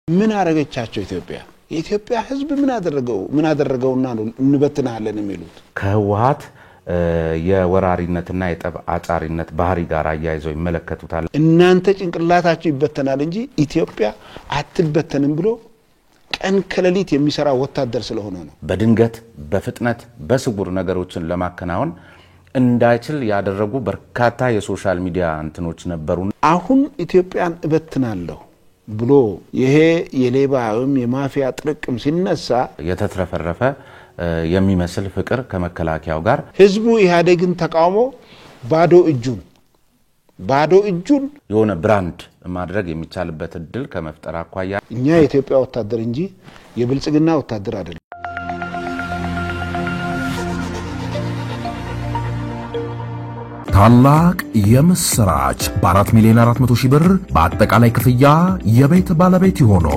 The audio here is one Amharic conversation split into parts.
ምን አረጋቻቸው የኢትዮጵያ ህዝብ ምን አደረገውና ነው እንበትናለን የሚሉት ከህወሓት የወራሪነትና የጠብ አጫሪነት ባህሪ ጋር አያይዘው ይመለከቱታል እናንተ ጭንቅላታችሁ ይበተናል እንጂ ኢትዮጵያ አትበተንም ብሎ ቀን ከሌሊት የሚሰራ ወታደር ስለሆነ ነው በድንገት በፍጥነት በስጉር ነገሮችን ለማከናወን እንዳይችል ያደረጉ በርካታ የሶሻል ሚዲያ እንትኖች ነበሩ አሁን ኢትዮጵያን እበትናለሁ ብሎ ይሄ የሌባውም የማፊያ ጥርቅም ሲነሳ የተትረፈረፈ የሚመስል ፍቅር ከመከላከያው ጋር ህዝቡ ኢህአዴግን ተቃውሞ ባዶ እጁን የሆነ ብራንድ ማድረግ የሚቻልበት እድል ከመፍጠር አኳያ እኛ የኢትዮጵያ ወታደር እንጂ የብልጽግና ወታደር አይደለም ታላቅ የምስራች በ4 ሚሊዮን 400 ሺህ ብር በአጠቃላይ ክፍያ የቤት ባለቤት ሆኖ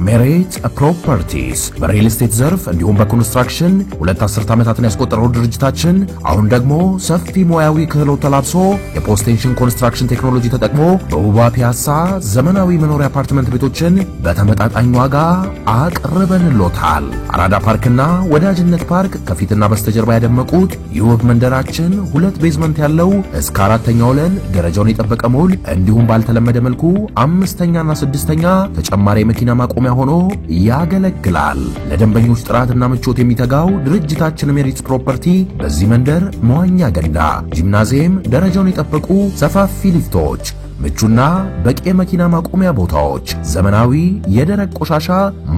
ሜሪት ፕሮፐርቲስ በሪል ስቴት ዘርፍ እንዲሁም በኮንስትራክሽን 2 10 ዓመታትን ያስቆጠረው ድርጅታችን አሁን ደግሞ ሰፊ ሙያዊ ክህሎት ተላብሶ የፖስቴንሽን ኮንስትራክሽን ቴክኖሎጂ ተጠቅሞ በውባ ፒያሳ ዘመናዊ መኖሪያ አፓርትመንት ቤቶችን በተመጣጣኝ ዋጋ አቅርበንሎታል አራዳ ፓርክና ወዳጅነት ፓርክ ከፊትና በስተጀርባ ያደመቁት የውብ መንደራችን 2 ቤዝመንት ያለው እስከ 4ኛው ለን ደረጃውን የጠበቀ ሞል እንዲሁም ባልተለመደ መልኩ 5ኛና 6ኛ ተጨማሪ መኪና ማቆሚያ ሆኖ ያገለግላል ለደንበኞች ጥራትና ምቾት የሚተጋው ድርጅታችን ሜሪት ፕሮፐርቲ በዚህ መንደር መዋኛ ገንዳ ጂምናዚየም ደረጃውን የጠበቁ ሰፋፊ ሊፍቶች ምቹና በቂ መኪና ማቆሚያ ቦታዎች ዘመናዊ የደረቅ ቆሻሻ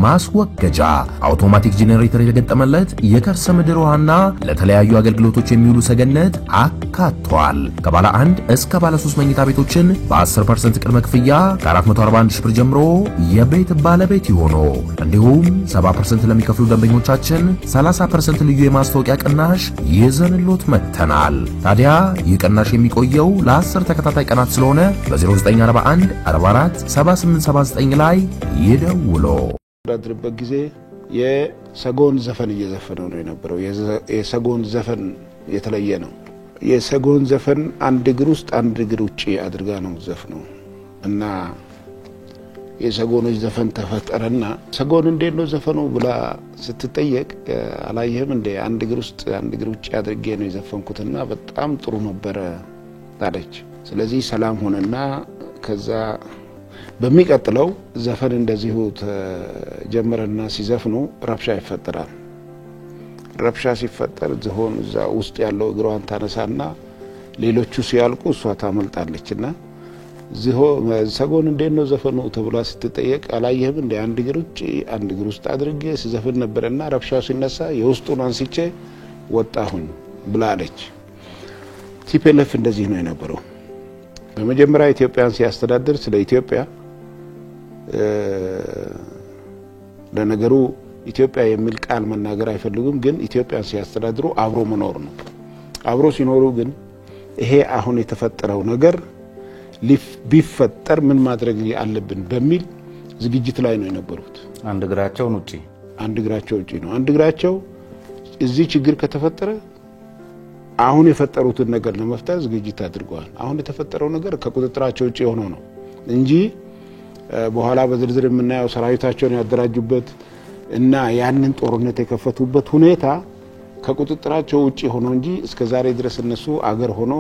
ማስወገጃ አውቶማቲክ ጄኔሬተር የተገጠመለት የከርሰ ምድር ውሃና ለተለያዩ አገልግሎቶች የሚውሉ ሰገነት አካቷል ከባለ 1 እስከ ባለ 3 መኝታ ቤቶችን በ10% ቅድመ ክፍያ ከ441 ሺህ ብር ጀምሮ የቤት ባለቤት ይሆኑ እንዲሁም 70% ለሚከፍሉ ደንበኞቻችን 30% ልዩ የማስተዋወቂያ ቅናሽ ይዘንሎት መተናል ታዲያ ይህ ቅናሽ የሚቆየው ለ10 ተከታታይ ቀናት ስለሆነ በ0941 44 7879 ላይ ይደውሉ በድርበት ጊዜ የሰጎን ዘፈን እየዘፈነው ነው የነበረው የሰጎን ዘፈን የተለየ ነው የሰጎን ዘፈን አንድ እግር ውስጥ አንድ እግር ውጪ አድርጋ ነው ዘፈነው እና የሰጎኖች ዘፈን ተፈጠረና ሰጎን እንዴት ነው ዘፈኑ ብላ ስትጠየቅ አላየህም እንደ አንድ እግር ውስጥ አንድ እግር ውጪ አድርጌ ነው የዘፈንኩትና በጣም ጥሩ ነበር ታለች ስለዚህ ሰላም ሆነና ከዛ በሚቀጥለው ዘፈን እንደዚሁ ተጀመረና ሲዘፍኑ ረብሻ ይፈጠራል ረብሻ ሲፈጠር ዝሆን እዛ ውስጥ ያለው እግሯን ታነሳና ሌሎቹ ሲያልቁ እሷ ታመልጣለችና ሰጎን እንዴት ነው ዘፈኑ ተብላ ስትጠየቅ አላየህም እንደ አንድ እግር ውጪ አንድ እግር ውስጥ አድርጌ ሲዘፍን ነበርና ረብሻው ሲነሳ የውስጡን አንስቼ ወጣሁኝ ብላለች ቲፒኤልኤፍ እንደዚህ ነው የነበረው በመጀመሪያ ኢትዮጵያን ሲያስተዳድር ስለ ኢትዮጵያ ለነገሩ ኢትዮጵያ የሚል ቃል መናገር አይፈልጉም ግን ኢትዮጵያን ሲያስተዳድሩ አብሮ መኖር ነው አብሮ ሲኖሩ ግን ይሄ አሁን የተፈጠረው ነገር ቢፈጠር ምን ማድረግ አለብን በሚል ዝግጅት ላይ ነው የነበሩት አንድ እግራቸው ውጪ ነው አንድ እግራቸው እዚህ ችግር ከተፈጠረ አሁን የፈጠሩትን ነገር ለመፍታት ዝግጅት አድርገዋል አሁን የተፈጠረው ነገር ከቁጥጥራቸው ውጪ ሆኖ ነው እንጂ በኋላ በዝርዝር የምናየው ሰራዊታቸውን ያደራጁበት እና ያንን ጦርነት የከፈቱበት ሁኔታ ከቁጥጥራቸው ውጪ ሆኖ እንጂ እስከዛሬ ድረስ እነሱ አገር ሆኖ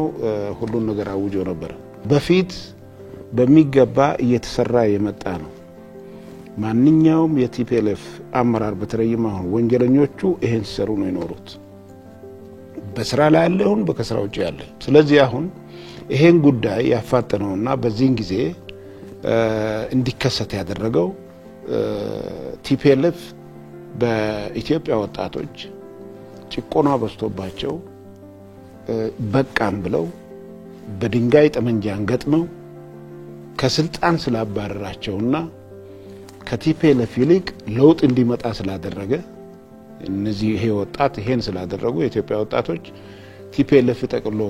ሁሉን ነገር አውጆ ነበር በፊት በሚገባ እየተሰራ የመጣ ነው ማንኛውም የቲፒኤልኤፍ አመራር በተለይም አሁን ወንጀለኞቹ ይሄን ሲሰሩ ነው የኖሩት በስራ ላይ ያለውን በከስራ ውጪ ያለ ስለዚህ አሁን ይሄን ጉዳይ ያፋጠነውና በዚህን ጊዜ እንዲከሰት ያደረገው ቲፒኤልኤፍ በኢትዮጵያ ወጣቶች ጭቆና በስቶባቸው በቃን ብለው በድንጋይ ጠመንጃን ገጥመው ከስልጣን ስላባረራቸውና ከቲፒኤልኤፍ ይልቅ ለውጥ እንዲመጣ ስላደረገ እነዚህ ይሄ ወጣት ይሄን ስላደረጉ የኢትዮጵያ ወጣቶች ቲፒኤልኤፍ ተቀሎ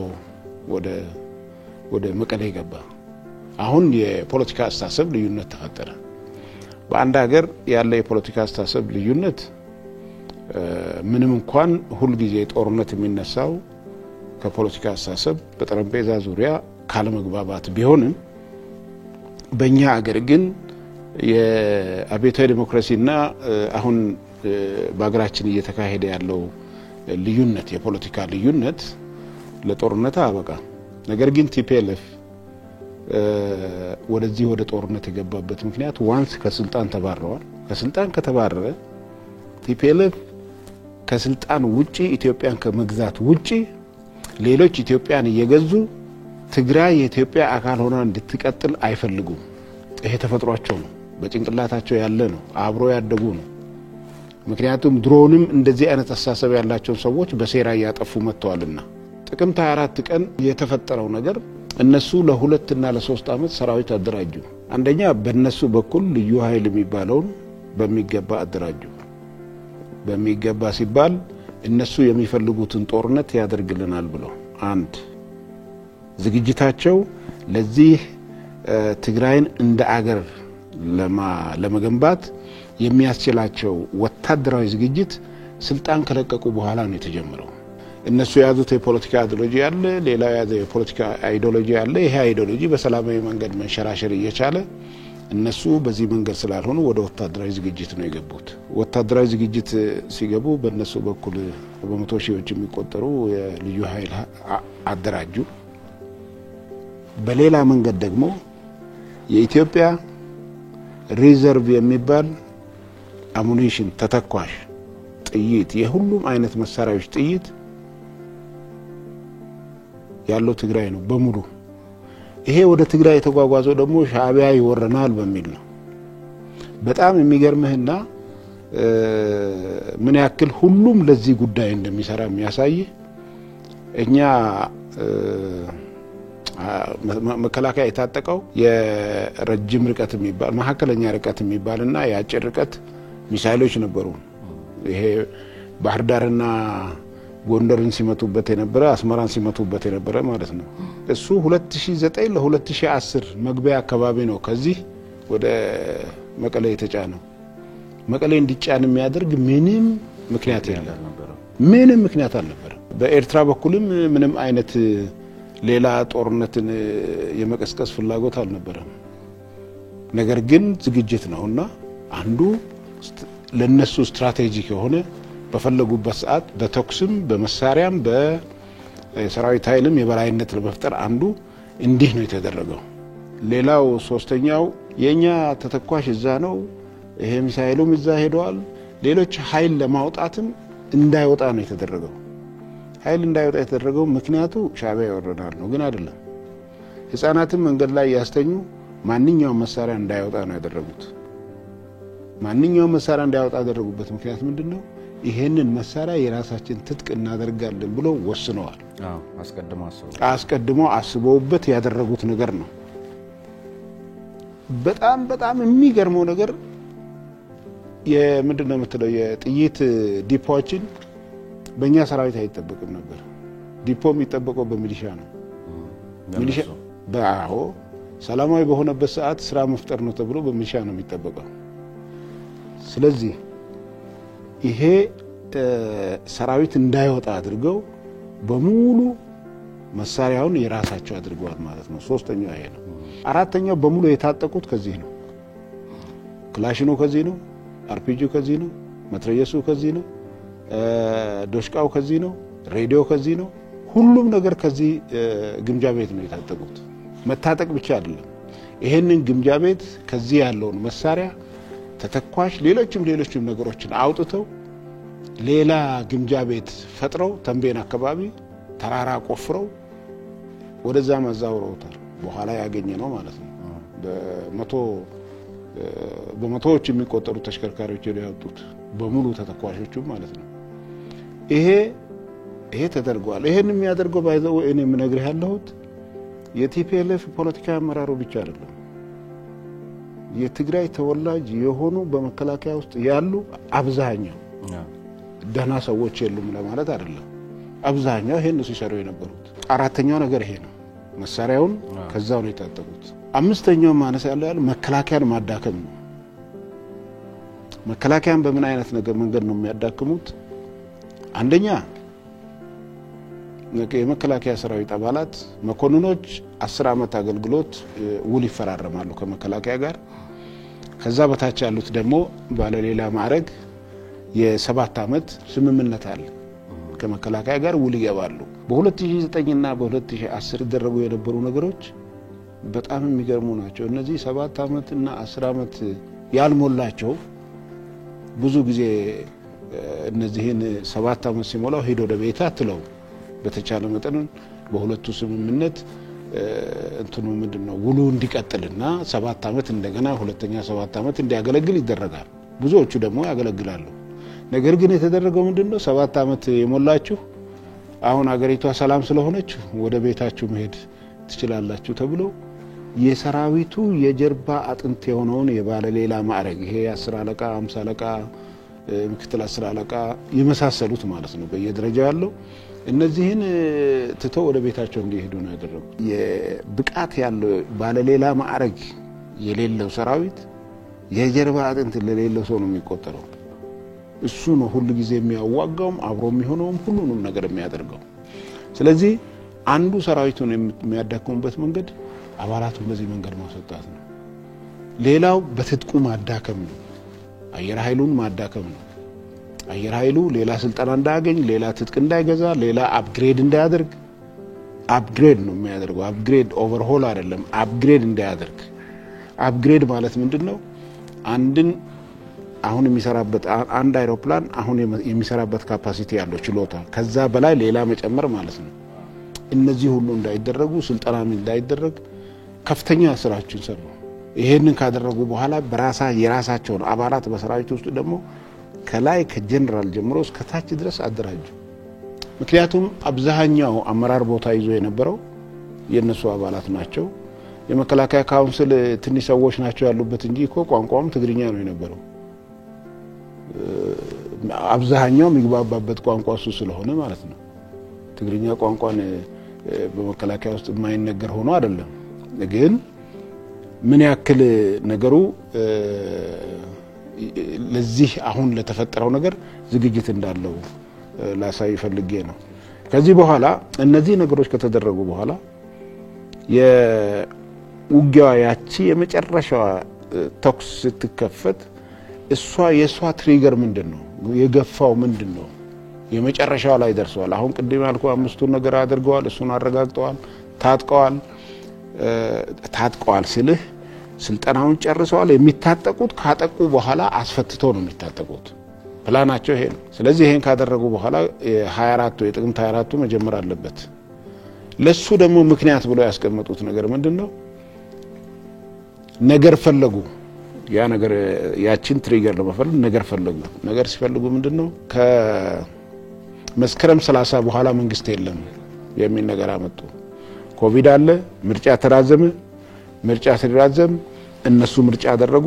ወደ መቀሌ ገባ አሁን የፖለቲካ አስተሳሰብ ልዩነት ተፈጠረ በአንድ ሀገር ያለ የፖለቲካ አስተሳሰብ ልዩነት ምንም እንኳን ሁሉ ጊዜ ጦርነት የሚነሳው ከፖለቲካ አስተሳሰብ በጠረጴዛ ዙሪያ ካለ መግባባት ቢሆንም በእኛ ሀገር ግን የአብዮታዊ ዲሞክራሲና አሁን በአገራችን እየተካሄደ ያለው ልዩነት የፖለቲካ ልዩነት ለጦርነት አበቃ ነገር ግን ቲፒኤልኤፍ ወደዚህ ወደ ጦርነት የገባበት ምክንያት ዋንስ ከስልጣን ተባረዋል ከስልጣን ከተባረረ ቲፒኤልኤፍ ከስልጣን ውጪ ኢትዮጵያን ከመግዛት ውጪ ሌሎች ኢትዮጵያን እየገዙ ትግራይ የኢትዮጵያ አካል ሆና እንድትቀጥል አይፈልጉም ይሄ ተፈጥሯቸው ነው በጭንቅላታቸው ያለ ነው አብሮ ያደጉ ነው ምክንያቱም ድሮንም እንደዚህ አይነት አስተሳሰብ ያላቸው ሰዎች በሴራ ያጠፉ መጥተዋልና ጥቅምት 24 ቀን የተፈጠረው ነገር እነሱ ለ2 እና ለ3 አመት ሰራዊት አደራጁ አንደኛ በእነሱ በኩል ልዩ ኃይል የሚባለው በሚገባ አደራጁ በሚገባ ሲባል እነሱ የሚፈልጉትን ጦርነት ያደርግልናል ብለው አንድ ዝግጅታቸው ለዚህ ትግራይን እንደ አገር ለመገንባት የሚያስችላቸው ወታደራዊ ዝግጅት ስልጣን ከለቀቁ በኋላ ነው የተጀመረው እነሱ ያዙት የፖለቲካ አይዲዮሎጂ አለ ሌላ ያዘ የፖለቲካ አይዲዮሎጂ አለ ይሄ አይዲዮሎጂ በሰላማዊ መንገድ መንሸራሸር እየቻለ እነሱ በዚህ መንገድ ስላልሆኑ ወደ ወታደራዊ ዝግጅት ነው የገቡት ወታደራዊ ዝግጅት ሲገቡ በእነሱ በኩል በመቶ ሺዎች የሚቆጠሩ የልዩ ኃይል አደራጁ በሌላ መንገድ ደግሞ የኢትዮጵያ ሪዘርቭ የሚባል አሙኒሽን ተተኳሽ ጥይት የሁሉም አይነት መሳሪያዎች ጥይት ያለው ትግራይ ነው በሙሉ ይሄ ወደ ትግራይ የተጓጓዘው ደግሞ ሻዕቢያ ይወረናል በሚል ነው በጣም የሚገርምህና ምን ያክል ሁሉም ለዚህ ጉዳይ እንደሚሰራ የሚያሳይ እኛ መከላከያ የታጠቀው የረጅም ርቀት የሚባል መሐከለኛ ርቀት የሚባልና የአጭር ርቀት ሚሳይሎች ነበሩ ይሄ ባህር ዳርና ጎንደርን ሲመቱበት የነበረ አስመራን ሲመቱበት የነበረ ማለት ነው እሱ 2009 ለ2010 መግቢያ አካባቢ ነው ከዚህ ወደ መቀሌ የተጫነው መቀሌ እንዲጫን የሚያደርግ ምንም ምክንያት የለም ምንም ምክንያት አልነበረም በኤርትራ በኩልም ምንም አይነት ሌላ ጦርነትን የመቀስቀስ ፍላጎት አልነበረም ነገር ግን ዝግጅት ነውና አንዱ ለነሱ ስትራቴጂክ የሆነ በፈለጉበት ሰዓት በተኩስም በመሳሪያም በሰራዊት ኃይልም የበላይነት ለመፍጠር አንዱ እንዲህ ነው የተደረገው ሌላው ሶስተኛው የኛ ተተኳሽ እዛ ነው ይሄ ሚሳኤሉም እዛ ሄዷል ሌሎች ኃይል ለማውጣትም እንዳይወጣ ነው የተደረገው ኃይል እንዳይወጣ የተደረገው ምክንያቱ ሻዕቢያ ይወረዳል ነው ግን አይደለም ህፃናትን መንገድ ላይ ያስተኙ ማንኛውም መሳሪያ እንዳይወጣ ነው ያደረጉት ማንኛውም መሳሪያ እንዳይወጣ ያደረጉበት ምክንያት ምንድነው ይሄንን መሳሪያ የራሳችን ትጥቅ እናደርጋለን ብሎ ወስነዋል አስቀድሞ አስበውበት ያደረጉት ነገር ነው በጣም የሚገርመው ነገር የምንድነው የምትለው የጥይት ዲፖችን በእኛ ሰራዊት አይተጠበቅም ነበር ዲፖ የሚጠበቀው በሚሊሻ ነው ሚሊሻ ባው ሰላማዊ በሆነበት ሰዓት ስራ መፍጠር ነው ተብሎ በሚሊሻ ነው የሚጠበቀው ስለዚህ ይሄ ሰራዊት እንዳይወጣ አድርገው በሙሉ መሳሪያውን የራሳቸው አድርገዋል ማለት ነው ሶስተኛው ይሄ ነው አራተኛው በሙሉ የታጠቁት ከዚህ ነው ክላሽኖ ከዚህ ነው አርፒጂ ከዚህ ነው መትረየሱ ከዚህ ነው ዶሽቃው ከዚህ ነው ሬዲዮ ከዚህ ነው ሁሉም ነገር ከዚህ ግምጃ ቤት ነው የታጠቁት መታጠቅ ብቻ አይደለም ይሄንን ግምጃ ቤት ከዚህ ያለውን መሳሪያ ተተኳሽ ሌሎችም ነገሮችን አውጥተው ሌላ ግምጃ ቤት ፈጥረው ተንቤን አካባቢ ተራራ ቆፍረው ወደዛ ማዛውረውታል በኋላ ያገኘ ነው ማለት ነው በመቶዎች የሚቆጠሩ ተሽከርካሪዎች ያወጡት በሙሉ ተተኳሾቹ ማለት ነው ይሄ ተደርጓል ይሄን የሚያደርገው ባይዘው እኔ ምነግርህ ያለሁት የቲፒኤልኤፍ ፖለቲካ አመራሩ ብቻ አይደለም የትግራይ ተወላጅ የሆኑ በመከላከያ ውስጥ ያሉ አብዛኛው ደህና ሰዎች የሉም ለማለት አይደለም አብዛኛው ይሄን ሲሰሩ የነበሩት አራተኛው ነገር ይሄ ነው መሳሪያውን ከዛው ነው የታጠቁት አምስተኛው ማነስ ያለው መከላከያን ማዳከም ነው መከላከያን በምን አይነት ነገር መንገድ ነው የሚያዳክሙት አንደኛ የመከላከያ ሰራዊት አባላት መኮንኖች 10 አመት አገልግሎት ውል ይፈራረማሉ ከመከላከያ ጋር ከዛ በታች ያሉት ደግሞ ባለሌላ ማዕረግ የ7 ዓመት ስምምነት አለ ከመከላከያ ጋር ውል ይገባሉ። በ2009 እና በ2010 ደረጉ የነበሩ ነገሮች በጣም የሚገርሙ ናቸው። እነዚህ 7 ዓመት እና 10 ዓመት ያልሞላቸው ብዙ ጊዜ እነዚህን 7 ዓመት ሲሞላው ሄዶ ወደ ቤት አትለው በተቻለ መጠን በሁለቱ ስምምነት እንትኑ ምንድነው ውሉ እንዲቀጥልና 7 ዓመት እንደገና ሁለተኛ 7 ዓመት እንዲያገለግል ይደረጋል። ብዙዎቹ ደግሞ ያገለግላሉ። ነገር ግን የተደረገው ምንድነው 7 ዓመት የሞላችሁ አሁን አገሪቷ ሰላም ስለሆነች ወደ ቤታችሁ መሄድ ትችላላችሁ ተብሎ የሰራዊቱ የጀርባ አጥንት የሆነውን የባለሌላ ማዕረግ ይሄ 10 አለቃ 50 አለቃ ምክትል 10 አለቃ የመሳሰሉት ማለት ነው በየደረጃው ያለው እነዚህን ትቶ ወደ ቤታቸው እንዲሄዱ ነው ያደረጉት። የብቃት ያለው ባለሌላ ማዕረግ የሌለው ሰራዊት የጀርባ አጥንት ለሌለው ሰው ነው የሚቆጠረው። እሱ ነው ሁሉ ጊዜ የሚያዋጋውም አብሮ የሚሆነውም ሁሉንም ነገር የሚያደርገው። ስለዚህ አንዱ ሰራዊቱን የሚያዳክሙበት መንገድ አባላቱን በዚህ መንገድ ማስወጣት ነው። ሌላው በትጥቁ ማዳከም ነው። አየር ኃይሉን ማዳከም ነው። አየር ኃይሉ ሌላ ስልጠና እንዳያገኝ፣ ሌላ ትጥቅ እንዳይገዛ፣ ሌላ አፕግሬድ እንዳያደርግ አፕግሬድ ነው የሚያደርገው። አፕግሬድ ኦቨርሆል አይደለም፣ አፕግሬድ እንዳያደርግ። አፕግሬድ ማለት ምንድነው? አንድን አሁን የሚሰራበት አንድ አይሮፕላን አሁን የሚሰራበት ካፓሲቲ ያለው ችሎታ ከዛ በላይ ሌላ መጨመር ማለት ነው። እነዚህ ሁሉ እንዳይደረጉ ስልጠና እንዳይደረግ ከፍተኛ ስራችን ሰሩ። ይሄንን ካደረጉ በኋላ የራሳቸው አባላት በሰራዊት ውስጥ ደግሞ ከላይ ከጀነራል ጀምሮ እስከ ታች ድረስ አደራጁ። ምክንያቱም አብዛኛው አመራር ቦታ ይዞ የነበረው የነሱ አባላት ናቸው። የመከላከያ ካውንስል ትንሽ ሰዎች ናቸው ያሉበት እንጂ እኮ ቋንቋውም ትግርኛ ነው የነበረው። አብዛኛው የሚግባባበት ቋንቋ እሱ ስለሆነ ማለት ነው። ትግርኛ ቋንቋን በመከላከያ ውስጥ የማይነገር ሆኖ አይደለም። ግን ምን ያክል ነገሩ ለዚህ አሁን ለተፈጠረው ነገር ዝግጅት እንዳለው ላሳይ ፈልጌ ነው። ከዚህ በኋላ እነዚህ ነገሮች ከተደረጉ በኋላ የውጊያው ያቺ የመጨረሻው ተኩስ ስትከፈት የሷ ትሪገር ምንድነው? የገፋው ምንድነው? የመጨረሻው ላይ ደርሰዋል። አሁን ቅድም ያልኩ አምስቱን ነገር አድርገዋል። እሱን አረጋግጠዋል። ታጥቀዋል ስልህ ስልጠናውን ጨርሰዋል። የሚታጠቁት ካጠቁ በኋላ አስፈትተው ነው የሚታጠቁት። ፕላናቸው ይሄ ነው። ስለዚህ ይሄን ካደረጉ በኋላ 24 የጥቅምት 24 መጀመር አለበት። ለሱ ደግሞ ምክንያት ብለው ያስቀመጡት ነገር ምንድነው? ነገር ፈለጉ። ያ ነገር ያቺን ትሪገር ለመፈለግ ነገር ፈለጉ። ነገር ሲፈልጉ ምንድነው? ከመስከረም 30 በኋላ መንግስት የለም የሚል ነገር አመጡ። ኮቪድ አለ፣ ምርጫ ተራዘመ። ምርጫ ሲራዘም እነሱ ምርጫ አደረጉ።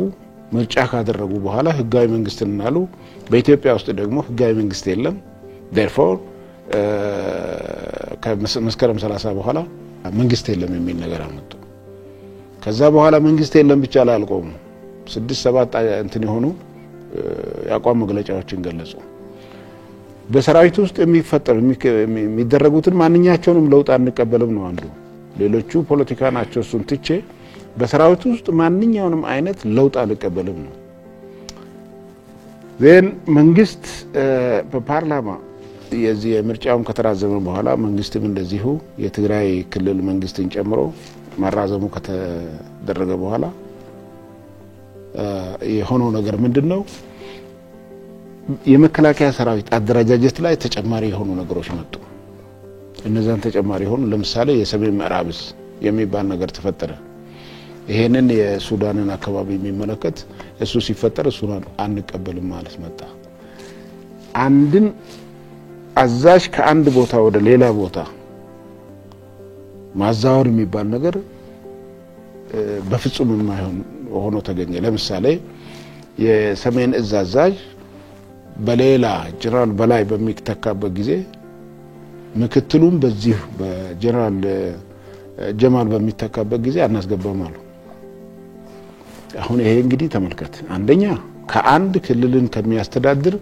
ምርጫ ካደረጉ በኋላ ህጋዊ መንግስት እናሉ። በኢትዮጵያ ውስጥ ደግሞ ህጋዊ መንግስት የለም። therefore ከመስከረም 30 በኋላ መንግስት የለም የሚል ነገር አመጡ። ከዛ በኋላ መንግስት የለም ብቻ ላይ አልቆሙ። 6-7 እንትን የሆኑ ያቋም መግለጫዎችን ገለጹ። በሰራዊት ውስጥ የሚደረጉትን ማንኛቸውንም ለውጥ አንቀበልም ነው አንዱ። ሌሎቹ ፖለቲካ ናቸው። እሱን ትቼ በሰራዊት ውስጥ ማንኛውንም አይነት ለውጥ አንቀበልም ነው። ዘን መንግስት በፓርላማ የዚህ ምርጫውን ከተራዘመ በኋላ መንግስትም እንደዚሁ የትግራይ ክልል መንግስትን ጨምሮ ማራዘሙ ከተደረገ በኋላ የሆነው ነገር ምንድነው? የመከላከያ ሰራዊት አደረጃጀት ላይ ተጨማሪ የሆኑ ነገሮች መጡ። እነዛን ተጨማሪ ሆኑ። ለምሳሌ የሰሜን ምዕራብስ የሚባል ነገር ተፈጠረ። ይሄንን የሱዳንን አካባቢ የሚመለከት እሱ ሲፈጠር እሱን አንቀበልም ማለት መጣ። አንድን አዛዥ ከአንድ ቦታ ወደ ሌላ ቦታ ማዛወር የሚባል ነገር በፍጹም የማይሆን ሆኖ ተገኘ። ለምሳሌ የሰሜን እዝ አዛዥ በሌላ ጀነራል በላይ በሚተካበት ጊዜ ምክትሉም በዚህ በጀነራል ጀማል በሚተካበት ጊዜ አናስገባም አሉ። አሁን ይሄ እንግዲህ ተመልከት፣ አንደኛ ከአንድ ክልልን ከሚያስተዳድር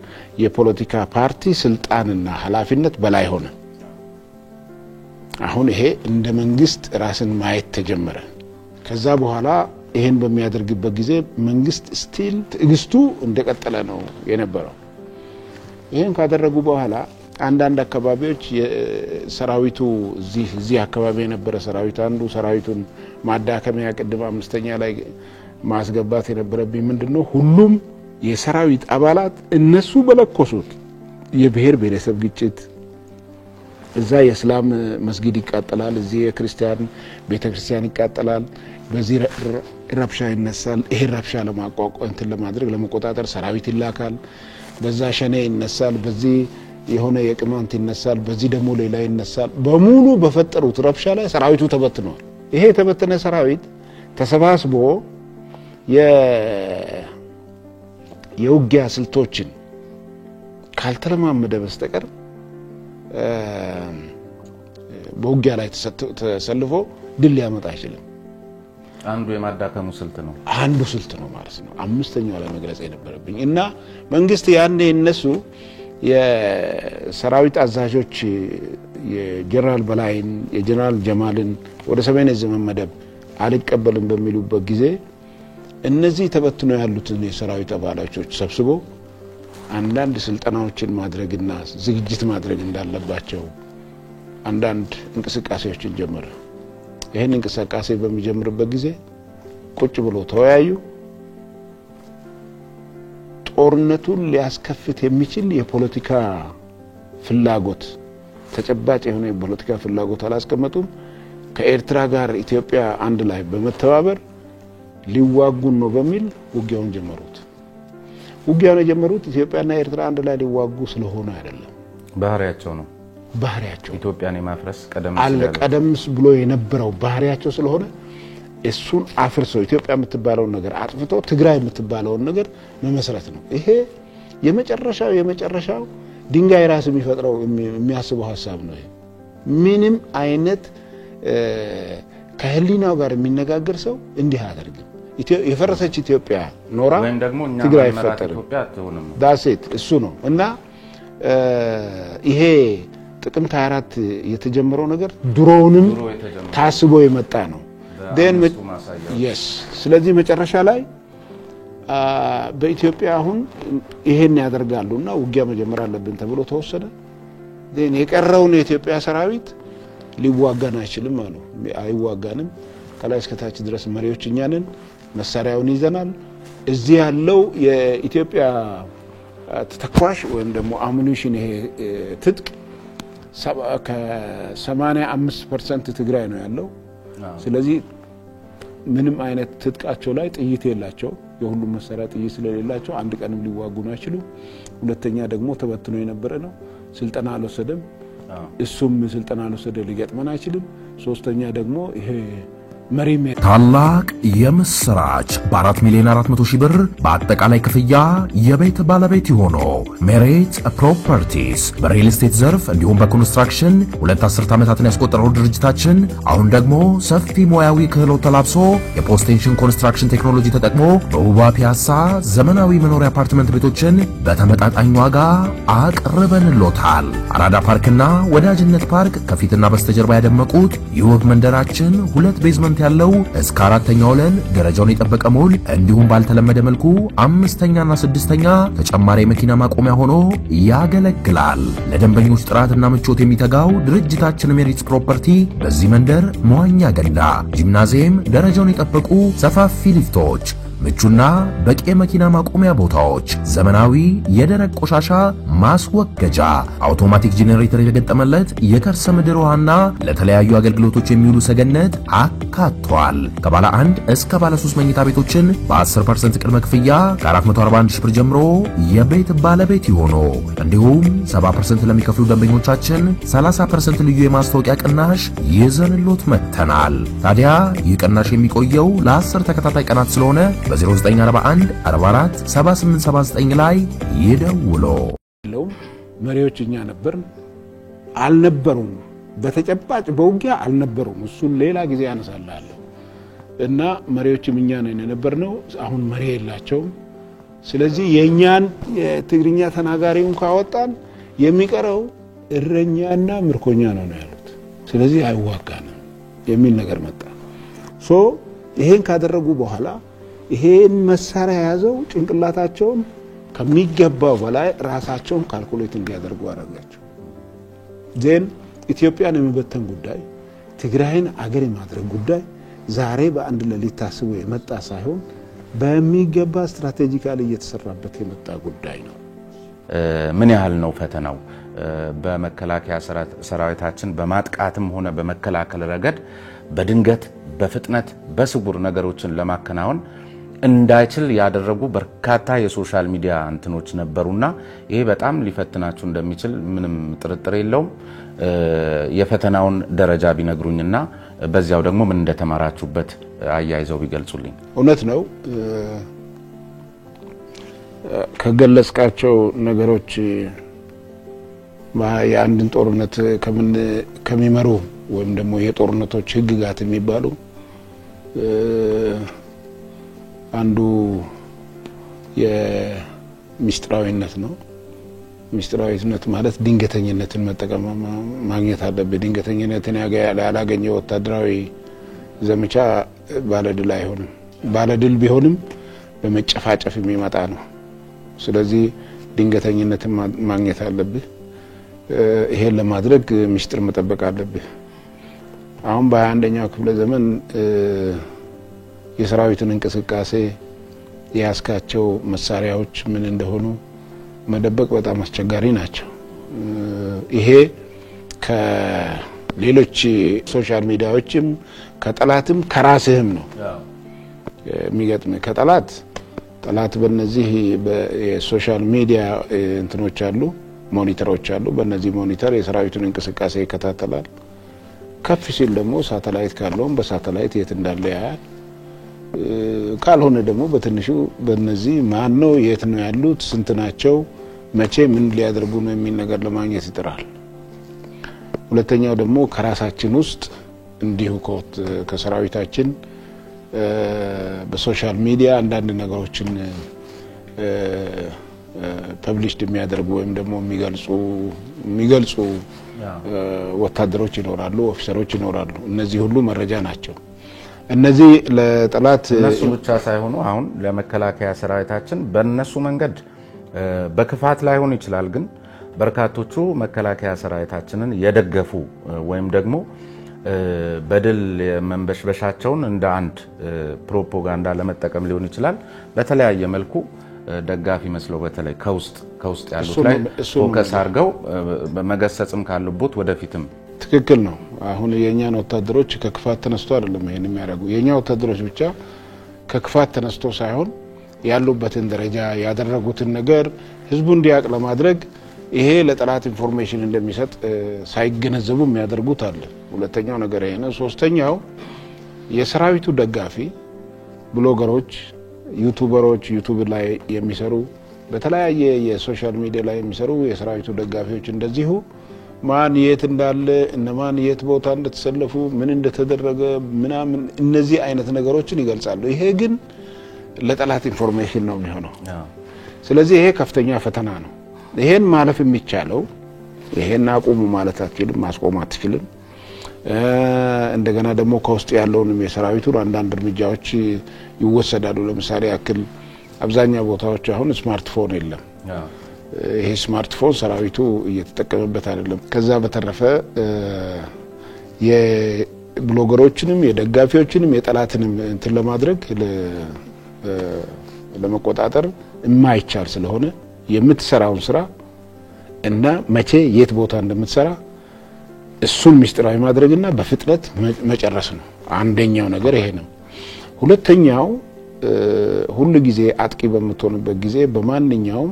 የፖለቲካ ፓርቲ ስልጣንና ኃላፊነት በላይ ሆነ። አሁን ይሄ እንደ መንግስት ራስን ማየት ተጀመረ። ከዛ በኋላ ይሄን በሚያደርግበት ጊዜ መንግስት ስቲል ትዕግስቱ እንደቀጠለ ነው የነበረው። ይሄን ካደረጉ በኋላ አንዳንድ አካባቢዎች ሰራዊቱ እዚህ አካባቢ የነበረ ሰራዊት አንዱ ሰራዊቱን ማዳከሚያ ቅድም አምስተኛ ላይ ማስገባት የነበረብኝ ምንድነው ሁሉም የሰራዊት አባላት እነሱ በለኮሱት የብሔር ብሔረሰብ ግጭት እዛ የእስላም መስጊድ ይቃጠላል፣ እዚህ የክርስቲያን ቤተክርስቲያን ይቃጠላል፣ በዚህ ረብሻ ይነሳል። ይሄ ረብሻ ለማቋቋም ለማድረግ ለመቆጣጠር ሰራዊት ይላካል። በዛ ሸኔ ይነሳል፣ በዚህ የሆነ የቅማንት ይነሳል፣ በዚህ ደግሞ ሌላ ይነሳል። በሙሉ በፈጠሩት ረብሻ ላይ ሰራዊቱ ተበትኗል። ይሄ የተበተነ ሰራዊት ተሰባስቦ የውጊያ ስልቶችን ካልተለማመደ በስተቀር በውጊያ ላይ ተሰልፎ ድል ሊያመጣ አይችልም። አንዱ የማዳከሙ ስልት ነው፣ አንዱ ስልት ነው ማለት ነው። አምስተኛው ላይ መግለጽ የነበረብኝ እና መንግስት ያኔ እነሱ የሰራዊት አዛዦች የጀነራል በላይን የጀነራል ጀማልን ወደ ሰሜን ዕዝ መመደብ አልቀበልም በሚሉበት ጊዜ እነዚህ ተበትነው ያሉትን የሰራዊት አባላቶች ሰብስቦ አንዳንድ ስልጠናዎችን ማድረግና ዝግጅት ማድረግ እንዳለባቸው አንዳንድ እንቅስቃሴዎችን ጀመረ። ይሄን እንቅስቃሴ በሚጀምርበት ጊዜ ቁጭ ብሎ ተወያዩ። ጦርነቱን ሊያስከፍት የሚችል የፖለቲካ ፍላጎት ተጨባጭ የሆነ የፖለቲካ ፍላጎት አላስቀመጡም። ከኤርትራ ጋር ኢትዮጵያ አንድ ላይ በመተባበር ሊዋጉን ነው በሚል ውጊያውን ጀመሩት። ውጊያውን የጀመሩት ኢትዮጵያና ኤርትራ አንድ ላይ ሊዋጉ ስለሆነ አይደለም፣ ባህሪያቸው ነው። ባህሪያቸው ኢትዮጵያን የማፍረስ ቀደምስ ብሎ የነበረው ባህሪያቸው ስለሆነ እሱን አፍርሰው ኢትዮጵያ የምትባለውን ነገር አጥፍቶ ትግራይ የምትባለውን ነገር መመስረት ነው። ይሄ የመጨረሻው ድንጋይ ራስ የሚፈጥረው የሚያስበው ሐሳብ ነው። ምንም አይነት ከህሊናው ጋር የሚነጋገር ሰው እንዲህ አደርግም። የፈረሰች ኢትዮጵያ ኖራ ትግራይ ፈጠረ ኢትዮጵያ አትሆንም። ዳሴት እሱ ነው እና ይሄ ጥቅምት 24 የተጀመረው ነገር ድሮውንም ታስቦ የመጣ ነው። yes ስለዚህ መጨረሻ ላይ በኢትዮጵያ አሁን ይሄን ያደርጋሉና ውጊያ መጀመር አለብን ተብሎ ተወሰደ። የቀረውን የኢትዮጵያ ሰራዊት ሊዋጋን አይችልም አሉ። አይዋጋንም፣ ከላይ እስከ ታች ድረስ መሪዎች እኛ ነን፣ መሳሪያውን ይዘናል። እዚህ ያለው የኢትዮጵያ ተተኳሽ ወይም ደግሞ አሙኒሽን ይሄ ትጥቅ ከ85% ትግራይ ነው ያለው። ስለዚህ ምንም አይነት ትጥቃቸው ላይ ጥይት የላቸው፣ የሁሉም መሳሪያ ጥይት ስለሌላቸው አንድ ቀንም ሊዋጉ አይችሉም። ሁለተኛ ደግሞ ተበትኖ የነበረ ነው፣ ስልጠና አልወሰደም። እሱም ስልጠና አልወሰደ ሊገጥመን አይችልም። ሶስተኛ ደግሞ ይሄ መሪም ታላቅ የምስራች በ4 ሚሊዮን 400 ሺህ ብር በአጠቃላይ ክፍያ የቤት ባለቤት ሆኖ ሜሬት ፕሮፐርቲስ በሪል ስቴት ዘርፍ እንዲሁም በኮንስትራክሽን 2 ዓመታትን ያስቆጠረው ድርጅታችን አሁን ደግሞ ሰፊ ሙያዊ ክህሎት ተላብሶ የፖስቴንሽን ኮንስትራክሽን ቴክኖሎጂ ተጠቅሞ በውባ ፒያሳ ዘመናዊ መኖሪያ አፓርትመንት ቤቶችን በተመጣጣኝ ዋጋ አቅርበንሎታል። አራዳ ፓርክና ወዳጅነት ፓርክ ከፊትና በስተጀርባ ያደመቁት ይውብ መንደራችን ሁለት ቤዝመንት ያለው እስከ 4ኛ ወለል ደረጃውን የጠበቀ ሞል እንዲሁም ባልተለመደ መልኩ 5ኛና 6ኛ ተጨማሪ መኪና ማቆሚያ ሆኖ ያገለግላል። ለደንበኞች ጥራትና ምቾት የሚተጋው ድርጅታችን ሜሪትስ ፕሮፐርቲ በዚህ መንደር መዋኛ ገንዳ፣ ጂምናዚየም፣ ደረጃውን የጠበቁ ሰፋፊ ሊፍቶች፣ ምቹና በቂ መኪና ማቆሚያ ቦታዎች፣ ዘመናዊ የደረቅ ቆሻሻ ማስወገጃ፣ አውቶማቲክ ጄኔሬተር የተገጠመለት የከርሰ ምድር ውሃና ለተለያዩ አገልግሎቶች የሚውሉ ሰገነት አካቷል። ከባለ 1 እስከ ባለ 3 መኝታ ቤቶችን በ10% ቅድመ ክፍያ ከ441 ሺህ ብር ጀምሮ የቤት ባለቤት ይሆኑ። እንዲሁም 70% ለሚከፍሉ ደንበኞቻችን 30% ልዩ የማስታወቂያ ቅናሽ ይዘንሎት መጥተናል። ታዲያ ይህ ቅናሽ የሚቆየው ለ10 ተከታታይ ቀናት ስለሆነ በ0941 44 7879 ላይ ይደውሉ። መሪዎች እኛ አልነበሩም፣ በተጨባጭ በውጊያ አልነበሩም። እሱን ሌላ ጊዜ ያነሳላለሁ እና መሪዎችም እኛ ነን የነበርነው። አሁን መሪ የላቸውም። ስለዚህ የኛን የትግርኛ ተናጋሪውን ካወጣን የሚቀረው እረኛና ምርኮኛ ነው ያሉት። ስለዚህ አይዋጋንም የሚል ነገር መጣ። ይሄን ካደረጉ በኋላ ይሄን መሳሪያ ያዘው ጭንቅላታቸውን ከሚገባው በላይ ራሳቸውን ካልኩሌት እንዲያደርጉ አደረጋቸው። ዜን ኢትዮጵያን የመበተን ጉዳይ ትግራይን አገር የማድረግ ጉዳይ ዛሬ በአንድ ሌሊት ታስቦ የመጣ ሳይሆን በሚገባ ስትራቴጂካሊ እየተሰራበት የመጣ ጉዳይ ነው። ምን ያህል ነው ፈተናው? በመከላከያ ሰራዊታችን በማጥቃትም ሆነ በመከላከል ረገድ በድንገት በፍጥነት በስጉር ነገሮችን ለማከናወን እንዳይችል ያደረጉ በርካታ የሶሻል ሚዲያ እንትኖች ነበሩና ይሄ በጣም ሊፈትናችሁ እንደሚችል ምንም ጥርጥር የለውም። የፈተናውን ደረጃ ቢነግሩኝና በዚያው ደግሞ ምን እንደተማራችሁበት አያይዘው ቢገልጹልኝ። እውነት ነው ከገለጽካቸው ነገሮች የአንድን ጦርነት ከሚመሩ ወይም ደግሞ የጦርነቶች ህግጋት የሚባሉ አንዱ የሚስጥራዊነት ነው። ሚስጥራዊነት ማለት ድንገተኝነትን መጠቀም ማግኘት አለበት። ድንገተኝነትን ያላገኘ ወታደራዊ ዘመቻ ባለድል አይሆንም። ባለድል ቢሆንም በመጨፋጨፍ የሚመጣ ነው። ስለዚህ ድንገተኝነትን ማግኘት አለበት። ይሄን ለማድረግ ሚስጥር መጠበቅ አለበት። አሁን በ21ኛው ክፍለ ዘመን የሰራዊትን እንቅስቃሴ ያስካቸው መሳሪያዎች ምን እንደሆኑ መደበቅ በጣም አስቸጋሪ ናቸው። ይሄ ከሌሎች ሶሻል ሚዲያዎችም ከጠላትም ከራስህም ነው የሚገጥም። ጠላት በእነዚህ የሶሻል ሚዲያ እንትኖች አሉ፣ ሞኒተሮች አሉ። በእነዚህ ሞኒተር የሰራዊቱን እንቅስቃሴ ይከታተላል። ከፍ ሲል ደግሞ ሳተላይት ካለውም በሳተላይት የት እንዳለ ያያል። ካልሆነ ደግሞ በትንሹ በእነዚህ ማን ነው የት ነው ያሉት ስንት ናቸው መቼ ምን ሊያደርጉ ነው የሚል ነገር ለማግኘት ይጥራል። ሁለተኛው ደግሞ ከራሳችን ውስጥ እንዲሁ ከሰራዊታችን በሶሻል ሚዲያ አንዳንድ ነገሮችን ፐብሊሽድ የሚያደርጉ ወይም ደግሞ የሚገልጹ ወታደሮች ይኖራሉ፣ ኦፊሰሮች ይኖራሉ። እነዚህ ሁሉ መረጃ ናቸው። እነዚህ ለጠላት እነሱ ብቻ ሳይሆኑ አሁን ለመከላከያ ሰራዊታችን በእነሱ መንገድ በክፋት ላይሆን ይችላል፣ ግን በርካቶቹ መከላከያ ሰራዊታችንን የደገፉ ወይም ደግሞ በድል መንበሽበሻቸውን እንደ አንድ ፕሮፓጋንዳ ለመጠቀም ሊሆን ይችላል በተለያየ መልኩ ደጋፊ መስለው በተለይ ከውስጥ ያሉት ላይ ፎከስ አድርገው በመገሰጽም ካሉበት ወደፊትም ትክክል ነው። አሁን የኛን ወታደሮች ከክፋት ተነስቶ አይደለም ይሄን የሚያደርጉ። የኛ ወታደሮች ብቻ ከክፋት ተነስቶ ሳይሆን ያሉበትን ደረጃ ያደረጉትን ነገር ህዝቡ እንዲያውቅ ለማድረግ ይሄ ለጠላት ኢንፎርሜሽን እንደሚሰጥ ሳይገነዘቡ የሚያደርጉት አለ። ሁለተኛው ነገር ይሄ ነው። ሶስተኛው የሰራዊቱ ደጋፊ ብሎገሮች፣ ዩቲዩበሮች፣ ዩቲዩብ ላይ የሚሰሩ በተለያየ የሶሻል ሚዲያ ላይ የሚሰሩ የሰራዊቱ ደጋፊዎች እንደዚሁ ማን የት እንዳለ እነማን የት ቦታ እንደተሰለፉ ምን እንደተደረገ ምናምን እነዚህ አይነት ነገሮችን ይገልጻሉ። ይሄ ግን ለጠላት ኢንፎርሜሽን ነው የሚሆነው። ስለዚህ ይሄ ከፍተኛ ፈተና ነው። ይሄን ማለፍ የሚቻለው ይሄን አቁሙ ማለት አትችልም፣ ማስቆም አትችልም። እንደገና ደግሞ ከውስጥ ያለውን የሰራዊቱን አንዳንድ እርምጃዎች ይወሰዳሉ። ለምሳሌ ያክል አብዛኛው ቦታዎች አሁን ስማርትፎን የለም። ይሄ ስማርትፎን ሰራዊቱ እየተጠቀመበት አይደለም። ከዛ በተረፈ የብሎገሮችንም የደጋፊዎችንም የጠላትንም እንትን ለማድረግ ለመቆጣጠር የማይቻል ስለሆነ የምትሰራውን ስራ እና መቼ የት ቦታ እንደምትሰራ እሱን ሚስጥራዊ ማድረግና በፍጥነት መጨረስ ነው። አንደኛው ነገር ይሄ ነው። ሁለተኛው ሁሉ ጊዜ አጥቂ በመተውንበት ጊዜ በማንኛውም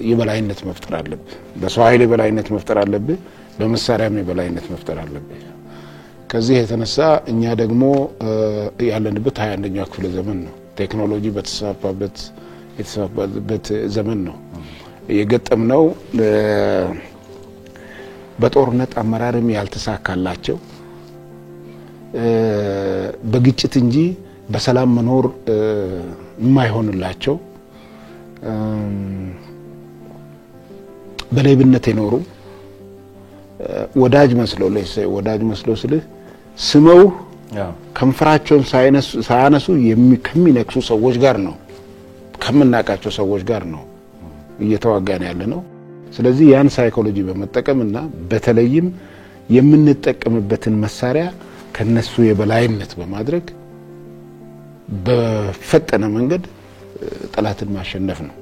የበላይነት መፍጠር አለበት። በሰው ኃይል የበላይነት መፍጠር አለበት፣ በመሳሪያም የበላይነት መፍጠር አለበት። ከዚህ የተነሳ እኛ ደግሞ ያለንበት 21ኛው ክፍለ ዘመን ነው። ቴክኖሎጂ የተስፋፋበት ዘመን ነው። የገጠምነው በጦርነት አመራርም ያልተሳካላቸው በግጭት እንጂ በሰላም መኖር የማይሆንላቸው በሌብነት የኖሩ ወዳጅ መስለው ስልህ ስመው ከንፈራቸውን ሳያነሱ ከሚነክሱ ሰዎች ጋር ነው ከመናቃቸው ሰዎች ጋር ነው እየተዋጋን ያለ ነው ስለዚህ ያን ሳይኮሎጂ በመጠቀምና በተለይም የምንጠቀምበትን መሳሪያ ከነሱ የበላይነት በማድረግ በፈጠነ መንገድ ጠላትን ማሸነፍ ነው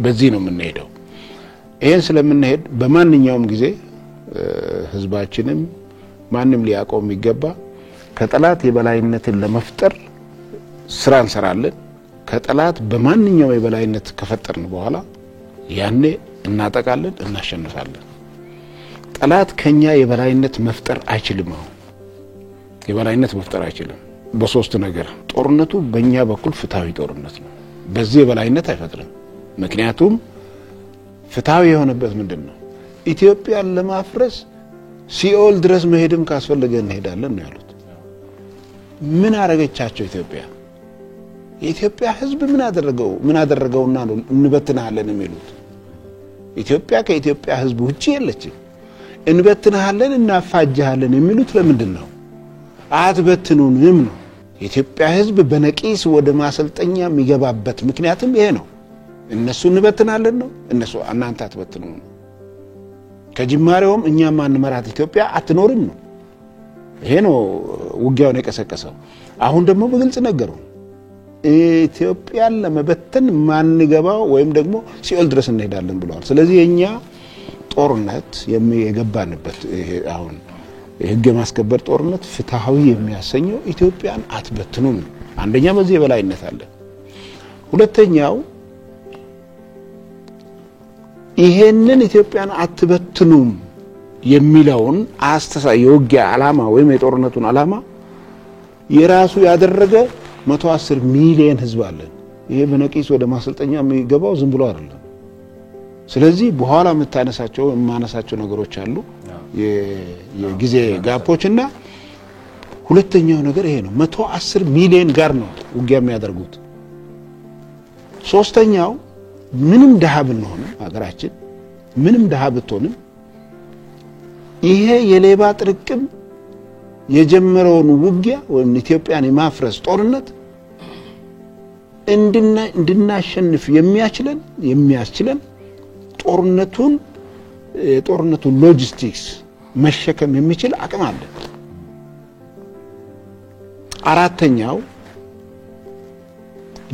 በዚህ ነው የምንሄደው ይሄን ስለምንሄድ በማንኛውም ጊዜ ህዝባችንም ማንንም ሊያቆም ይገባ ከጠላት የበላይነትን ለመፍጠር ስራ እንሰራለን ከጠላት በማንኛውም የበላይነት ከፈጠርን በኋላ ያኔ እናጠቃለን እናሸንፋለን ጠላት ከኛ የበላይነት መፍጠር አይችልም የበላይነት መፍጠር አይችልም በሶስት ነገር ጦርነቱ በእኛ በኩል ፍትሃዊ ጦርነት ነው በዚህ የበላይነት አይፈጥርም ምክንያቱም ፍትሃዊ የሆነበት ምንድነው ኢትዮጵያን ለማፍረስ ሲኦል ድረስ መሄድም ካስፈልገ እንሄዳለን ነው ያሉት ምን አረጋቻቸው የኢትዮጵያ ህዝብ ምን አደረገውና ነው እንበትናለን የሚሉት ኢትዮጵያ ከኢትዮጵያ ህዝብ ውጪ የለችም እንበትናለን እናፋጃለን የሚሉት ለምንድነው አትበትኑንም ነው የኢትዮጵያ ህዝብ በነቂስ ወደ ማሰልጠኛ የሚገባበት ምክንያቱም ይሄ ነው እነሱ እንበትናለን ነው እነሱ እናንተ አትበትኑ ነው ከጅማሬውም እኛ ማንመራት ኢትዮጵያ አትኖርም ነው ይሄ ነው ውጊያውን የቀሰቀሰው አሁን ደግሞ በግልጽ ነገሩ ኢትዮጵያን ለመበተን ማንገባው ወይም ደግሞ ሲኦል ድረስ እንሄዳለን ብለዋል ስለዚህ የኛ ጦርነት የገባንበት አሁን የህግ ማስከበር ጦርነት ፍትሃዊ የሚያሰኘው ኢትዮጵያን አትበትኑም አንደኛ በዚህ የበላይነት አለ ሁለተኛው ይሄንን ኢትዮጵያን አትበትኑም የሚለውን የውጊያ ዓላማ ወይም የጦርነቱን ዓላማ የራሱ ያደረገ 110 ሚሊዮን ህዝብ አለ ይሄ በነቂስ ወደ ማሰልጠኛ የሚገባው ዝም ብሎ አይደለም ስለዚህ በኋላ ማነሳቸው ነገሮች አሉ የጊዜ ጋፖችና ሁለተኛው ነገር ይሄ ነው 110 ሚሊዮን ጋር ነው ውጊያ የሚያደርጉት ሶስተኛው ምንም ደሃ ብንሆን ሀገራችን ምንም ደሃ ብትሆንም ይሄ የሌባ ጥርቅም የጀመረውን ውጊያ ወይም ኢትዮጵያን የማፍረስ ጦርነት እንድናሸንፍ የሚያስችለን ጦርነቱን ሎጂስቲክስ መሸከም የሚችል አቅም አለ አራተኛው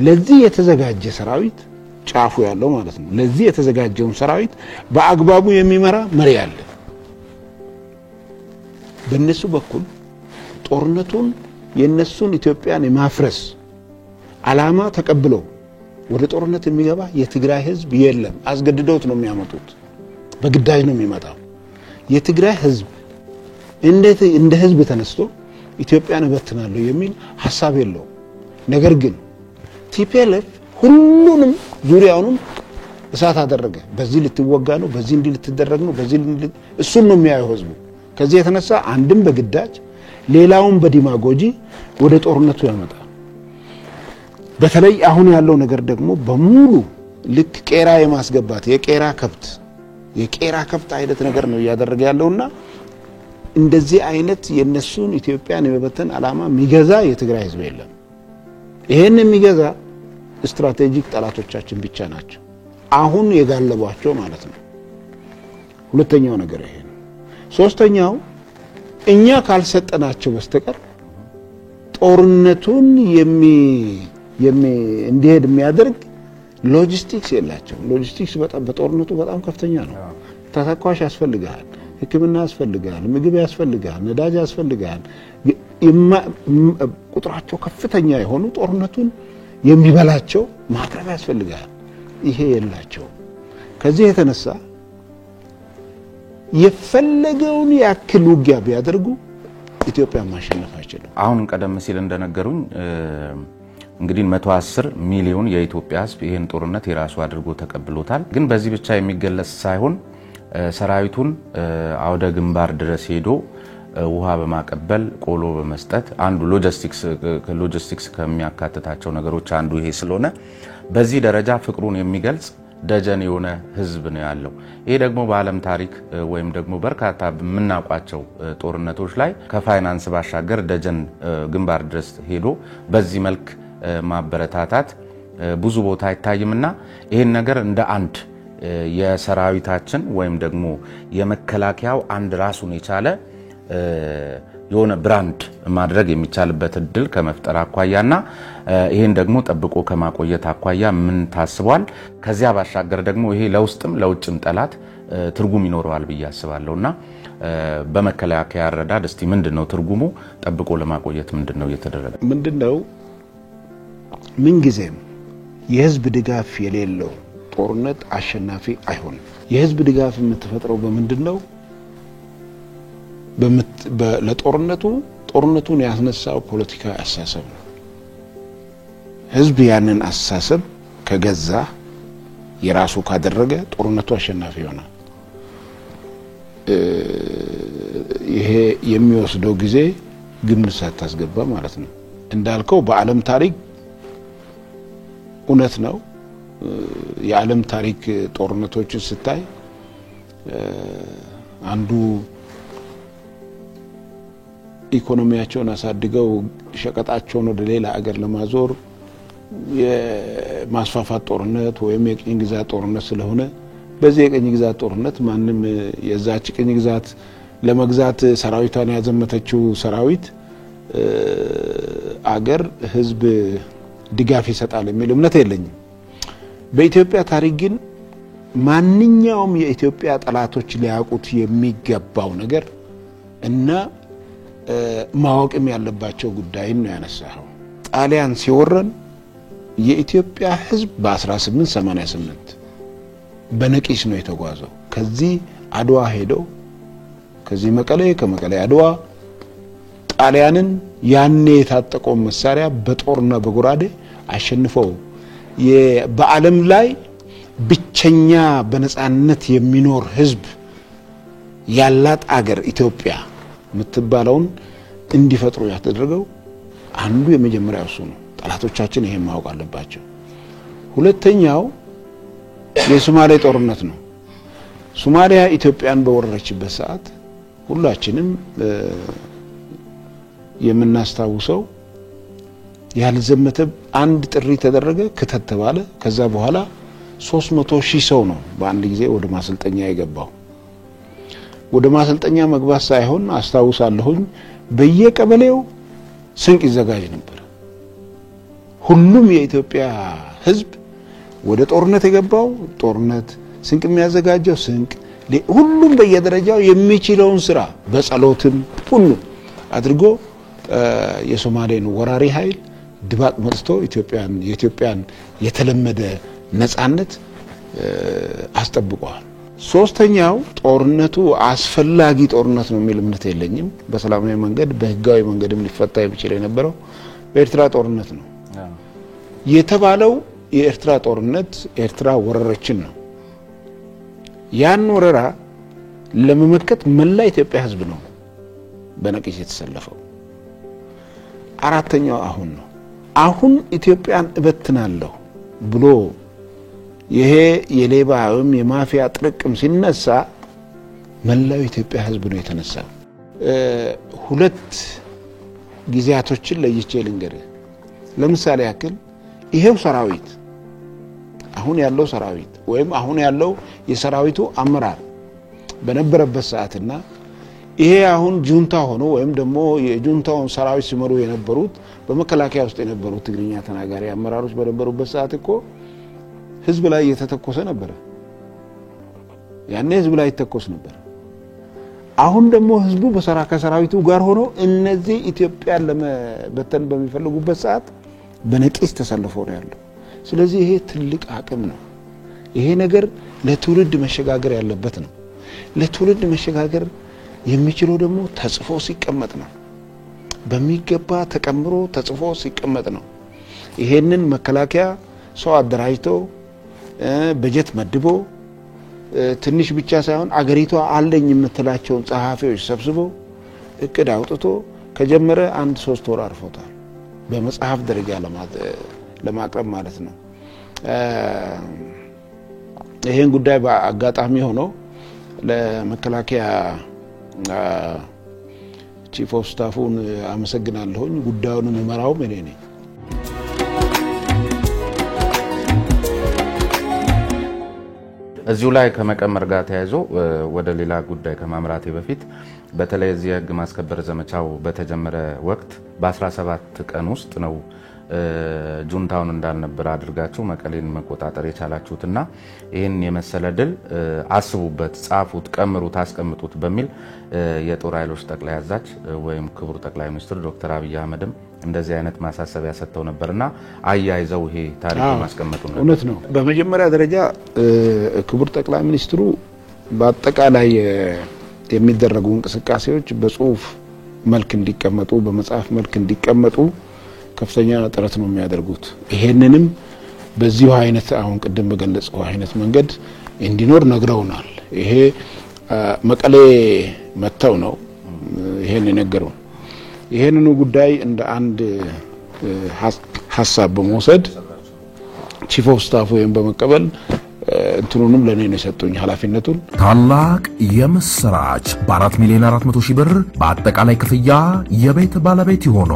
ለዚህ የተዘጋጀ ሰራዊት ጫፉ ያለው ማለት ነው ለዚህ የተዘጋጀውን ሰራዊት በአግባቡ የሚመራ መሪ አለ በእነሱ በኩል ጦርነቱን የነሱን ኢትዮጵያን የማፍረስ ዓላማ ተቀብለው ወደ ጦርነት የሚገባ የትግራይ ህዝብ የለም አስገድደውት ነው የሚያመጡት በግዳጅ ነው የሚመጣው የትግራይ ህዝብ እንደ ህዝብ ተነስቶ ኢትዮጵያን እበትናለሁ የሚል ሐሳብ የለው ነገር ግን ቲፒኤልኤፍ ሁሉንም ዙሪያውንም እሳት አደረገ በዚህ ልትወጋ ነው በዚህ እንዲ ልትደረግ ነው በዚህ እሱን ነው የሚያየው ህዝቡ ከዚህ የተነሳ አንድም በግዳጅ ሌላውን በዲማጎጂ ወደ ጦርነቱ ያመጣል በተለይ አሁን ያለው ነገር ደግሞ በሙሉ ልክ ቄራ የማስገባት የቄራ ከብት አይነት ነገር ነው ያደረገ ያለውና እንደዚህ አይነት የነሱን ኢትዮጵያን የመበተን ዓላማ የሚገዛ የትግራይ ህዝብ የለም ይሄን የሚገዛ ስትራቴጂክ ጠላቶቻችን ብቻ ናቸው አሁን የጋለቧቸው ማለት ነው ሁለተኛው ነገር ይሄ ነው ሶስተኛው እኛ ካልሰጠናቸው በስተቀር ጦርነቱን እንዲሄድ የሚያደርግ ሎጂስቲክስ የላቸው ሎጂስቲክስ በጦርነቱ በጣም ከፍተኛ ነው ተተኳሽ ያስፈልጋል ህክምና ያስፈልጋል ምግብ ያስፈልጋል ነዳጅ ያስፈልጋል ቁጥራቸው ከፍተኛ የሆኑ ጦርነቱን የሚበላቸው ማቅረብ ያስፈልጋል ይሄ የላቸው ከዚህ የተነሳ የፈለገውን ያክል ውጊያ ቢያደርጉ ኢትዮጵያ ማሸነፍ አይችልም አሁን ቀደም ሲል እንደነገሩኝ እንግዲህ 110 ሚሊዮን የኢትዮጵያ ህዝብ ይሄን ጦርነት የራሱ አድርጎ ተቀብሎታል ግን በዚህ ብቻ የሚገለጽ ሳይሆን ሰራዊቱን አውደ ግንባር ድረስ ሄዶ ውሃ በማቀበል ቆሎ በመስጠት አንዱ ሎጂስቲክስ ከሚያካትታቸው ነገሮች አንዱ ይሄ ስለሆነ በዚህ ደረጃ ፍቅሩን የሚገልጽ ደጀን የሆነ ህዝብ ነው ያለው። ይሄ ደግሞ በዓለም ታሪክ ወይም ደግሞ በርካታ በምናውቃቸው ጦርነቶች ላይ ከፋይናንስ ባሻገር ደጀን ግንባር ድረስ ሄዶ በዚህ መልክ ማበረታታት ብዙ ቦታ አይታይምና ይሄን ነገር እንደ አንድ የሰራዊታችን ወይም ደግሞ የመከላከያው አንድ ራሱን የቻለ የሆነ ብራንድ ማድረግ የሚቻልበት እድል ከመፍጠር አኳያና ይሄን ደግሞ ጠብቆ ከማቆየት አኳያ ምን ታስቧል? ከዚያ ባሻገር ደግሞ ይሄ ለውስጥም ለውጭም ጠላት ትርጉም ይኖረዋል ብዬ አስባለሁና በመከላከያ አረዳድ እስቲ ምንድነው ትርጉሙ? ጠብቆ ለማቆየት ምንድነው እየተደረገ? ምንድነው ምን ጊዜም የህዝብ ድጋፍ የሌለው ጦርነት አሸናፊ አይሆንም። የህዝብ ድጋፍ የምትፈጥረው በምንድነው? ጦርነቱን ያስነሳው ፖለቲካዊ አስተሳሰብ ነው። ህዝብ ያንን አስተሳሰብ ከገዛ የራሱ ካደረገ ጦርነቱ አሸናፊ ይሆናል። ይሄ የሚወስደው ጊዜ ግምት ሳታስገባ ማለት ነው። እንዳልከው በዓለም ታሪክ እውነት ነው። የዓለም ታሪክ ጦርነቶችን ስታይ አንዱ ኢኮኖሚያቸውን አሳድገው ሸቀጣቸውን ወደ ሌላ ሀገር ለማዞር የማስፋፋት ጦርነት ወይም የቅኝ ግዛት ጦርነት ስለሆነ በዚህ የቅኝ ግዛት ጦርነት ማንም የዛች ቅኝ ግዛት ለመግዛት ሰራዊቷን ያዘመተችው ሰራዊት አገር ህዝብ ድጋፍ ይሰጣል የሚል እምነት የለኝም። በኢትዮጵያ ታሪክ ግን ማንኛውም የኢትዮጵያ ጠላቶች ሊያውቁት የሚገባው ነገር እና ማወቅም ያለባቸው ጉዳይ ነው ያነሳው። ጣሊያን ሲወረን የኢትዮጵያ ህዝብ በ1888 በነቂስ ነው የተጓዘው። ከዚህ አድዋ ሄዶ ከዚህ መቀሌ ከመቀሌ አድዋ ጣሊያንን ያኔ የታጠቀው መሳሪያ በጦርና በጉራዴ አሸንፈው በዓለም ላይ ብቸኛ በነጻነት የሚኖር ህዝብ ያላት አገር ኢትዮጵያ ምትባለውን እንዲፈጥሩ ያተደረገው አንዱ የመጀመሪያው እሱ ነው። ጠላቶቻችን ይሄን ማወቅ አለባቸው። ሁለተኛው የሶማሌ ጦርነት ነው። ሶማሊያ ኢትዮጵያን በወረረችበት ሰዓት ሁላችንም የምናስታውሰው ያልዘመተ አንድ ጥሪ ተደረገ፣ ከተት ተባለ። ከዛ በኋላ 300,000 ሰው ነው በአንድ ጊዜ ወደ ማሰልጠኛ የገባው። ወደ ማሰልጠኛ መግባት ሳይሆን አስታውሳለሁኝ በየቀበሌው ስንቅ ይዘጋጅ ነበር። ሁሉም የኢትዮጵያ ህዝብ ወደ ጦርነት የገባው ጦርነት ስንቅ የሚያዘጋጀው ስንቅ ሁሉም በየደረጃው የሚችለውን ስራ በጸሎትም ሁሉ አድርጎ የሶማሌን ወራሪ ኃይል ድባቅ መጥቶ የኢትዮጵያን የተለመደ ነጻነት አስጠብቋል። ሶስተኛው ጦርነቱ አስፈላጊ ጦርነት ነው የሚል እምነት የለኝም። በሰላማዊ መንገድ በህጋዊ መንገድም ሊፈታ የሚችል የነበረው በኤርትራ ጦርነት ነው የተባለው። የኤርትራ ጦርነት ኤርትራ ወረረችን ነው። ያን ወረራ ለመመከት መላ ኢትዮጵያ ህዝብ ነው በነቂስ የተሰለፈው። አራተኛው አሁን ነው። አሁን ኢትዮጵያን እበትናለሁ ብሎ ይሄ የሌባውም የማፊያ ጥርቅም ሲነሳ መላው ኢትዮጵያ ህዝብ ነው የተነሳው። ሁለት ጊዜያቶችን ለይቼ ልንገርህ። ለምሳሌ ያክል ይሄው ሰራዊት አሁን ያለው ሰራዊት ወይም አሁን ያለው የሰራዊቱ አመራር በነበረበት ሰዓትና ይሄ አሁን ጁንታ ሆኖ ወይም ደግሞ የጁንታውን ሰራዊት ሲመሩ የነበሩት በመከላከያ ውስጥ የነበሩት ትግርኛ ተናጋሪ አመራሮች በነበሩበት ሰዓት እኮ ህዝብ ላይ የተተኮሰ ነበር። ያኔ ህዝብ ላይ የተተኮሰ ነበር። አሁን ደግሞ ህዝቡ ከሰራዊቱ ጋር ሆኖ እነዚህ ኢትዮጵያን ለመበተን በሚፈልጉበት ሰዓት በነቂስ ተሰልፎ ነው ያለው። ስለዚህ ይሄ ትልቅ አቅም ነው። ይሄ ነገር ለትውልድ መሸጋገር ያለበት ነው። ለትውልድ መሸጋገር የሚችለው ደግሞ ተጽፎ ሲቀመጥ ነው። በሚገባ ተቀምሮ ተጽፎ ሲቀመጥ ነው። ይሄንን መከላከያ ሰው አደራጅቶ በጀት መድቦ ትንሽ ብቻ ሳይሆን አገሪቷ አለኝ የምትላቸውን ጸሐፊዎች ሰብስቦ እቅድ አውጥቶ ከጀመረ 1-3 ወር አርፎታል። በመጽሐፍ ደረጃ ለማቅረብ ማለት ነው። ይሄን ጉዳይ በአጋጣሚ ሆኖ ለመከላከያ ቺፍ ኦፍ ስታፉን አመሰግናለሁኝ። ጉዳዩን መመራው እኔ ነኝ። እዚሁ ላይ ከመቀመር ጋር ተያይዞ ወደ ሌላ ጉዳይ ከማምራቴ በፊት በተለይ እዚህ ህግ ማስከበር ዘመቻው በተጀመረ ወቅት በ17 ቀን ውስጥ ነው ጁንታውን እንዳልነበር አድርጋችሁ መቀሌን መቆጣጠር የቻላችሁትና ይሄን የመሰለ ድል አስቡበት፣ ጻፉት፣ ቀምሩት፣ አስቀምጡት በሚል የጦር ኃይሎች ጠቅላይ አዛዥ ወይም ክቡር ጠቅላይ ሚኒስትር ዶክተር አብይ አህመድም እንደዚህ አይነት ማሳሰቢያ ሰጥተው ነበርና አያይዘው ይሄ ታሪክ ማስቀመጡ ነው። እውነት ነው። በመጀመሪያ ደረጃ ክቡር ጠቅላይ ሚኒስትሩ በአጠቃላይ የሚደረጉ እንቅስቃሴዎች በጽሁፍ መልክ እንዲቀመጡ በመጽሐፍ መልክ እንዲቀመጡ ከፍተኛ ጥረት ነው የሚያደርጉት። ይሄንንም በዚሁ አይነት አሁን ቅድም በገለጸው አይነት መንገድ እንዲኖር ነግረውናል። ይሄ መቀሌ መተው ነው ይሄን የነገረው። ይሄንኑ ጉዳይ እንደ አንድ ሐሳብ በመውሰድ ቺፍ ኦፍ ስታፍ ወይም በመቀበል እንትኑንም ለኔ ነው የሰጡኝ ኃላፊነቱን። ታላቅ የምስራች በ4 ሚሊዮን 400 ሺህ ብር በአጠቃላይ ክፍያ የቤት ባለቤት ሆኖ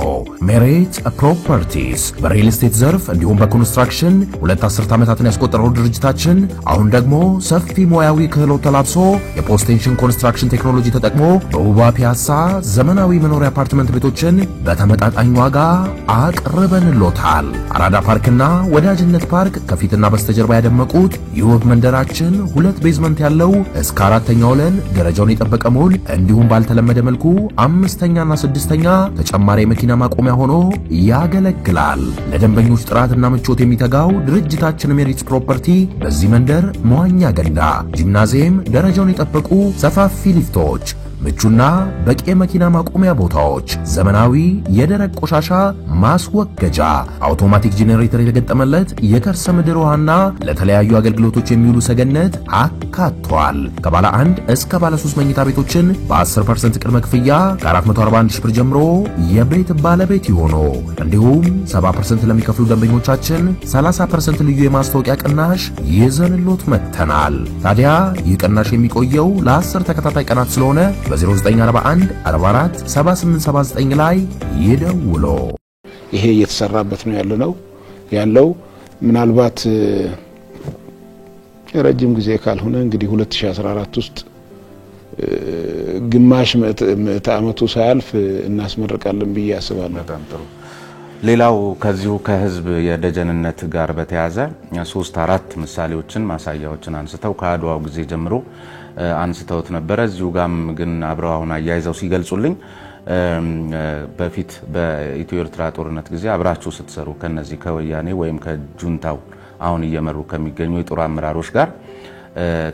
ሜሬት ፕሮፐርቲስ በሪል ስቴት ዘርፍ እንዲሁም በኮንስትራክሽን 2 ዓመታትን ያስቆጠረው ድርጅታችን አሁን ደግሞ ሰፊ ሙያዊ ክህሎት ተላብሶ የፖስቴንሽን ኮንስትራክሽን ቴክኖሎጂ ተጠቅሞ በውባ ፒያሳ ዘመናዊ መኖሪያ አፓርትመንት ቤቶችን በተመጣጣኝ ዋጋ አቅርበንሎታል። አራዳ ፓርክና ወዳጅነት ፓርክ ከፊትና በስተጀርባ ያደመቁት የውብ መንደራችን 2 ቤዝመንት ያለው እስከ 4ኛ ወለል ደረጃውን የጠበቀ ሞል እንዲሁም ባልተለመደ መልኩ 5ኛና 6ኛ ተጨማሪ መኪና ማቆሚያ ሆኖ ያገለግላል። ለደንበኞች ጥራትና ምቾት የሚተጋው ድርጅታችን ሜሪት ፕሮፐርቲ በዚህ መንደር መዋኛ ገንዳ፣ ጂምናዚየም፣ ደረጃውን የጠበቁ ሰፋፊ ሊፍቶች፣ ምቹና በቂ መኪና ማቆሚያ ቦታዎች፣ ዘመናዊ የደረቅ ቆሻሻ ማስወገጃ፣ አውቶማቲክ ጄኔሬተር የተገጠመለት የከርሰ ምድር ውሃና ለተለያዩ አገልግሎቶች የሚውሉ ሰገነት አካቷል። ከባለ 1 እስከ ባለ 3 መኝታ ቤቶችን በ10% ቅድመ ክፍያ ከ441 ሺህ ብር ጀምሮ የቤት ባለቤት ይሆኑ። እንዲሁም 70% ለሚከፍሉ ደንበኞቻችን 30% ልዩ የማስታወቂያ ቅናሽ ይዘንሎት መጥተናል። ታዲያ ይህ ቅናሽ የሚቆየው ለ10 ተከታታይ ቀናት ስለሆነ በ0941 44 7879 ላይ ይደውሉ። ይሄ እየተሰራበት ነው ያለው ምናልባት ረጅም ጊዜ ካልሆነ እንግዲህ 2014 ውስጥ ግማሽ ምዕተ ዓመቱ ሳያልፍ እናስመርቃለን ብዬ አስባለሁ። በጣም ጥሩ። ሌላው ከዚሁ ከህዝብ የደጀንነት ጋር በተያያዘ 3-4 ምሳሌዎችን ማሳያዎችን አንስተው ከአድዋው ጊዜ ጀምሮ አንስተውት ነበር። እዚሁ ጋም ግን አብረው አሁን አያይዘው ሲገልጹልኝ በፊት በኢትዮ ኤርትራ ጦርነት ጊዜ አብራችሁ ስትሰሩ ከነዚህ ከወያኔ ወይም ከጁንታው አሁን እየመሩ ከሚገኙ የጦር አመራሮች ጋር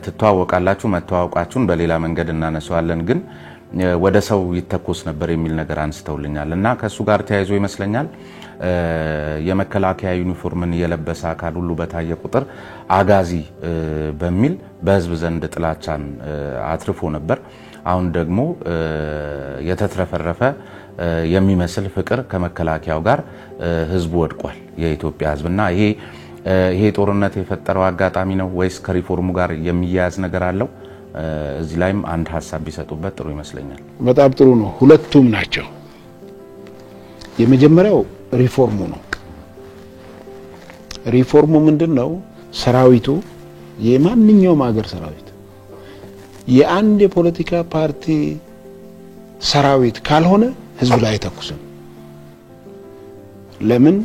ትተዋወቃላችሁ። መተዋወቃችሁን በሌላ መንገድ እናነሳዋለን፣ ግን ወደ ሰው ይተኮስ ነበር የሚል ነገር አንስተውልኛል እና ከሱ ጋር ተያይዞ ይመስለኛል የመከላከያ ዩኒፎርምን የለበሰ አካል ሁሉ በታየ ቁጥር አጋዚ በሚል በህዝብ ዘንድ ጥላቻን አትርፎ ነበር። አሁን ደግሞ የተትረፈረፈ የሚመስል ፍቅር ከመከላከያው ጋር ህዝቡ ወድቋል፣ የኢትዮጵያ ህዝብና ይሄ ጦርነት የፈጠረው አጋጣሚ ነው ወይስ ከሪፎርሙ ጋር የሚያያዝ ነገር አለው? እዚህ ላይም አንድ ሐሳብ ቢሰጡበት ጥሩ ይመስለኛል። በጣም ጥሩ ነው። ሁለቱም ናቸው። የመጀመሪያው ሪፎርሙ ነው። ሪፎርሙ ምንድነው? ሰራዊቱ የማንኛውም ሀገር ሰራዊት የአንድ የፖለቲካ ፓርቲ ሰራዊት ካልሆነ ህዝብ ላይ አይተኩስም። ለምን?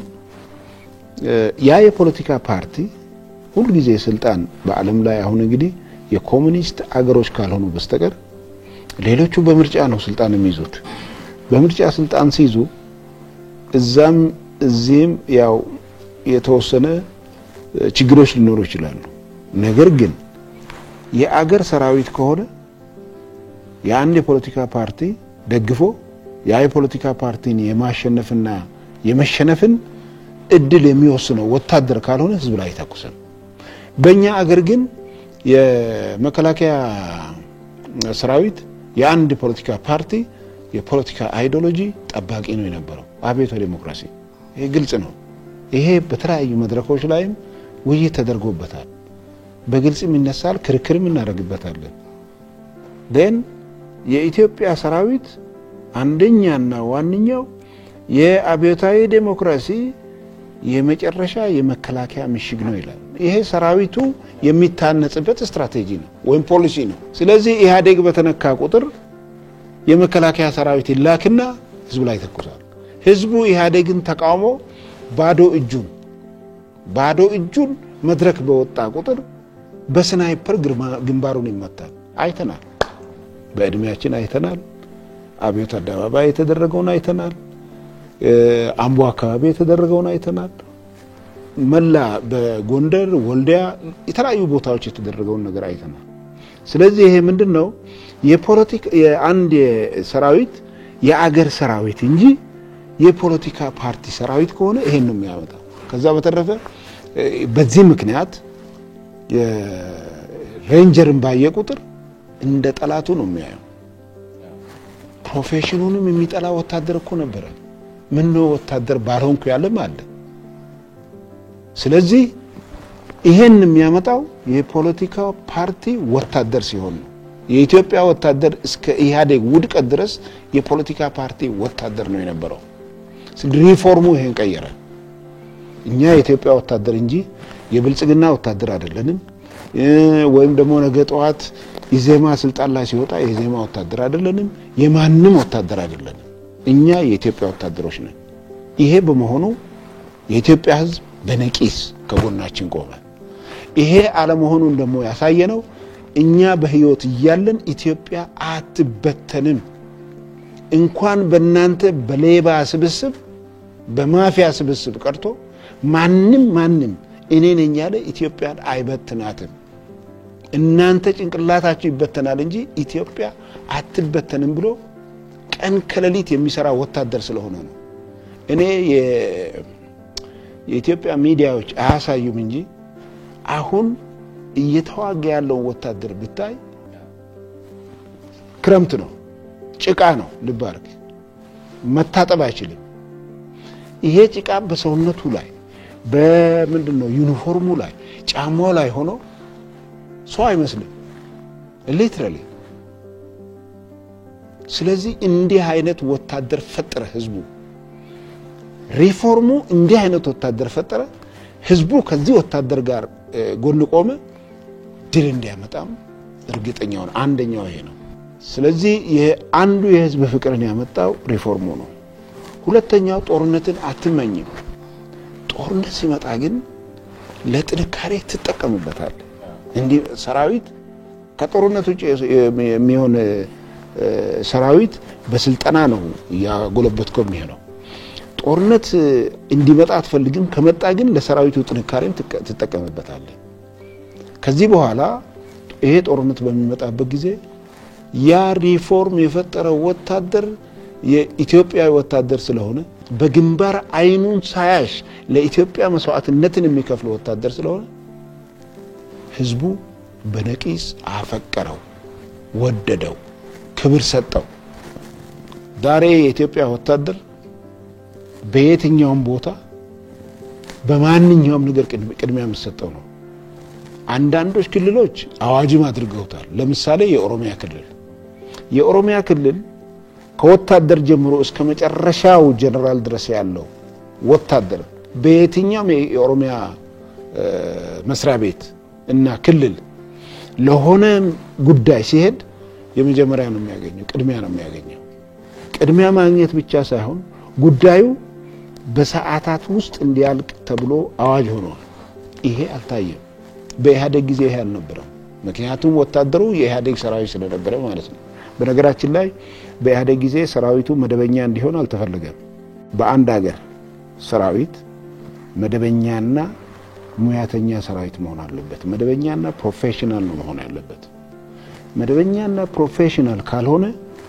ያ የፖለቲካ ፓርቲ ሁሉ ጊዜ ስልጣን በአለም ላይ አሁን እንግዲህ የኮሙኒስት አገሮች ካልሆኑ በስተቀር ሌሎቹ በምርጫ ነው ስልጣን የሚይዙት። በምርጫ ስልጣን ሲይዙ እዛም እዚህም ያው የተወሰነ ችግሮች ሊኖሩ ይችላሉ። ነገር ግን የአገር ሰራዊት ከሆነ የአንድ የፖለቲካ ፓርቲ ደግፎ ያ የፖለቲካ ፓርቲን የማሸነፍና የመሸነፍን እድል የሚወስነው ወታደር ካልሆነ ህዝብ ላይ አይተኩስም። በእኛ አገር ግን የመከላከያ ሰራዊት የአንድ ፖለቲካ ፓርቲ የፖለቲካ አይዲዮሎጂ ጠባቂ ነው የነበረው። አብዮታዊ ዲሞክራሲ ይሄ ግልጽ ነው። ይሄ በተለያዩ መድረኮች ላይም ውይይት ተደርጎበታል። በግልጽም ይነሳል፣ ክርክርም እናደርግበታለን። ደን የኢትዮጵያ ሰራዊት አንደኛና ዋንኛው የአብዮታዊ ዴሞክራሲ የመጨረሻ የመከላከያ ምሽግ ነው ይላል። ይሄ ሰራዊቱ የሚታነጽበት ስትራቴጂ ነው ወይም ፖሊሲ ነው። ስለዚህ ኢህአዴግ በተነካ ቁጥር የመከላከያ ሰራዊት ይላክና ህዝቡ ላይ ተኩሳል። ህዝቡ ኢህአዴግን ተቃውሞ ባዶ እጁን መድረክ በወጣ ቁጥር በስናይፐር ግንባሩን ይመታል። አይተናል፣ በእድሜያችን አይተናል። አብዮት አደባባይ የተደረገውን አይተናል። አምቦ አካባቢ የተደረገውን አይተናል። መላ በጎንደር ወልዲያ የተለያዩ ቦታዎች የተደረገውን ነገር አይተናል። ስለዚህ ይሄ ምንድነው የፖለቲካ የአንድ ሰራዊት የአገር ሰራዊት እንጂ የፖለቲካ ፓርቲ ሰራዊት ከሆነ ይሄን ነው የሚያመጣው። ከዛ በተረፈ በዚህ ምክንያት የሬንጀርን ባየ ቁጥር እንደ ጠላቱ ነው የሚያየው። ፕሮፌሽኑንም የሚጠላ ወታደር እኮ ነበር። ምን ነው ወታደር ባልሆንኩ ያለም አለ። ስለዚህ ይሄን የሚያመጣው የፖለቲካ ፓርቲ ወታደር ሲሆን ነው። የኢትዮጵያ ወታደር እስከ ኢህአዴግ ውድቀት ድረስ የፖለቲካ ፓርቲ ወታደር ነው የነበረው። ሪፎርሙ ይሄን ቀየረ። እኛ የኢትዮጵያ ወታደር እንጂ የብልጽግና ወታደር አይደለንም። ወይም ደግሞ ነገ ጠዋት ኢዜማ ስልጣን ላይ ሲወጣ የኢዜማ ወታደር አይደለንም። የማንም ወታደር አይደለንም። እኛ የኢትዮጵያ ወታደሮች ነን። ይሄ በመሆኑ የኢትዮጵያ ህዝብ በነቂስ ከጎናችን ቆመ። ይሄ አለመሆኑን ደግሞ ያሳየነው እኛ በህይወት እያለን ኢትዮጵያ አትበተንም። እንኳን በእናንተ በሌባ ስብስብ በማፊያ ስብስብ ቀርቶ ማንም እኔ ነኝ ያለ ኢትዮጵያን አይበትናትም። እናንተ ጭንቅላታችሁ ይበተናል እንጂ ኢትዮጵያ አትበተንም ብሎ ቀን ከሌሊት የሚሰራ ወታደር ስለሆነ ነው። እኔ የኢትዮጵያ ሚዲያዎች አያሳዩም እንጂ አሁን እየተዋጋ ያለው ወታደር ብታይ ክረምት ነው፣ ጭቃ ነው። ልባርክ መታጠብ አይችልም። ይሄ ጭቃ በሰውነቱ ላይ በምንድነው ዩኒፎርሙ ላይ ጫማው ላይ ሆኖ ሰው አይመስልም ሊትራሊ። ስለዚህ እንዲህ አይነት ወታደር ፈጠረ ህዝቡ። ሪፎርሙ እንዲህ አይነት ወታደር ፈጠረ። ህዝቡ ከዚህ ወታደር ጋር ጎን ቆመ። ድል እንዲያመጣም እርግጠኛው ነው። አንደኛው ይሄ ነው። ስለዚህ አንዱ የህዝብ ፍቅርን ያመጣው ሪፎርሙ ነው። ሁለተኛው ጦርነትን አትመኝም። ጦርነት ሲመጣ ግን ለጥንካሬ ትጠቀምበታል። እንዲህ ሰራዊት ከጦርነት ውጪ የሚሆን ሰራዊት በስልጠና ነው ያጎለበትከው የሚሆነው። ጦርነት እንዲመጣ አትፈልግም። ከመጣ ግን ለሰራዊቱ ጥንካሬም ትጠቀምበታል። ከዚህ በኋላ ይሄ ጦርነት በሚመጣበት ጊዜ ያ ሪፎርም የፈጠረው ወታደር የኢትዮጵያ ወታደር ስለሆነ በግንባር አይኑን ሳያሽ ለኢትዮጵያ መስዋዕትነትን የሚከፍል ወታደር ስለሆነ ህዝቡ በነቂስ አፈቀረው፣ ወደደው፣ ክብር ሰጠው። ዛሬ የኢትዮጵያ ወታደር በየትኛውም ቦታ በማንኛውም ነገር ቅድሚያ የሚሰጠው ነው። አንዳንዶች ክልሎች አዋጅም አድርገውታል። ለምሳሌ የኦሮሚያ ክልል ከወታደር ጀምሮ እስከ መጨረሻው ጀነራል ድረስ ያለው ወታደር በየትኛውም የኦሮሚያ መስሪያ ቤት እና ክልል ለሆነ ጉዳይ ሲሄድ የመጀመሪያ ነው የሚያገኘው፣ ቅድሚያ ነው የሚያገኘው። ቅድሚያ ማግኘት ብቻ ሳይሆን ጉዳዩ በሰዓታት ውስጥ እንዲያልቅ ተብሎ አዋጅ ሆኗል። ይሄ አልታየም። በኢህአዴግ ጊዜ ይሄ አልነበረም። ምክንያቱም ወታደሩ የኢህአዴግ ሰራዊት ስለነበረ ማለት ነው። በነገራችን ላይ በኢህአዴግ ጊዜ ሰራዊቱ መደበኛ እንዲሆን አልተፈለገም። በአንድ ሀገር ሰራዊት መደበኛና ሙያተኛ ሰራዊት መሆን አለበት። መደበኛና ፕሮፌሽናል ነው መሆን ያለበት። መደበኛና ፕሮፌሽናል ካልሆነ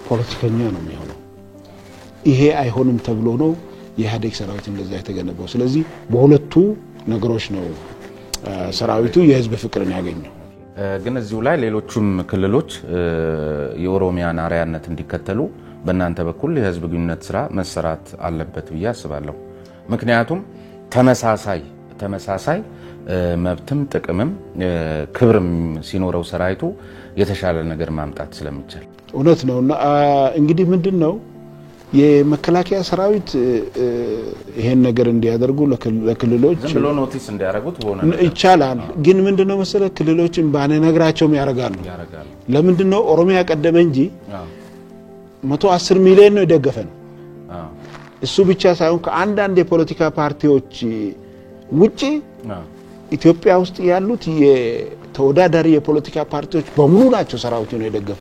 ፖለቲከኛ ነው የሚሆነው። ይሄ አይሆንም ተብሎ ነው የኢህአዴግ ሰራዊት እንደዛ የተገነባው። ስለዚህ በሁለቱ ነገሮች ነው ሰራዊቱ የህዝብ ፍቅርን ያገኘው። ግን እዚሁ ላይ ሌሎችም ክልሎች የኦሮሚያን አርአያነት እንዲከተሉ በእናንተ በኩል የህዝብ ግንኙነት ስራ መሰራት አለበት ብዬ አስባለሁ። ምክንያቱም ተመሳሳይ መብትም ጥቅምም ክብርም ሲኖረው ሰራዊቱ የተሻለ ነገር ማምጣት ስለሚቻል እውነት ነውና እንግዲህ ምንድነው የመከላከያ ሰራዊት ይሄን ነገር እንዲያደርጉ ለክልሎች ዝም ብሎ ኖቲስ እንዲያደርጉት ሆነ ይቻላል ግን ምንድነው መሰለ ክልሎችን ባነግራቸውም ያረጋሉ ለምንድነው ኦሮሚያ ቀደመ እንጂ 110 ሚሊዮን ነው የደገፈን እሱ ብቻ ሳይሆን ከአንዳንድ የፖለቲካ ፓርቲዎች ውጪ ኢትዮጵያ ውስጥ ያሉት የተወዳዳሪ የፖለቲካ ፓርቲዎች በሙሉ ናቸው ሰራዊቱን የደገፉ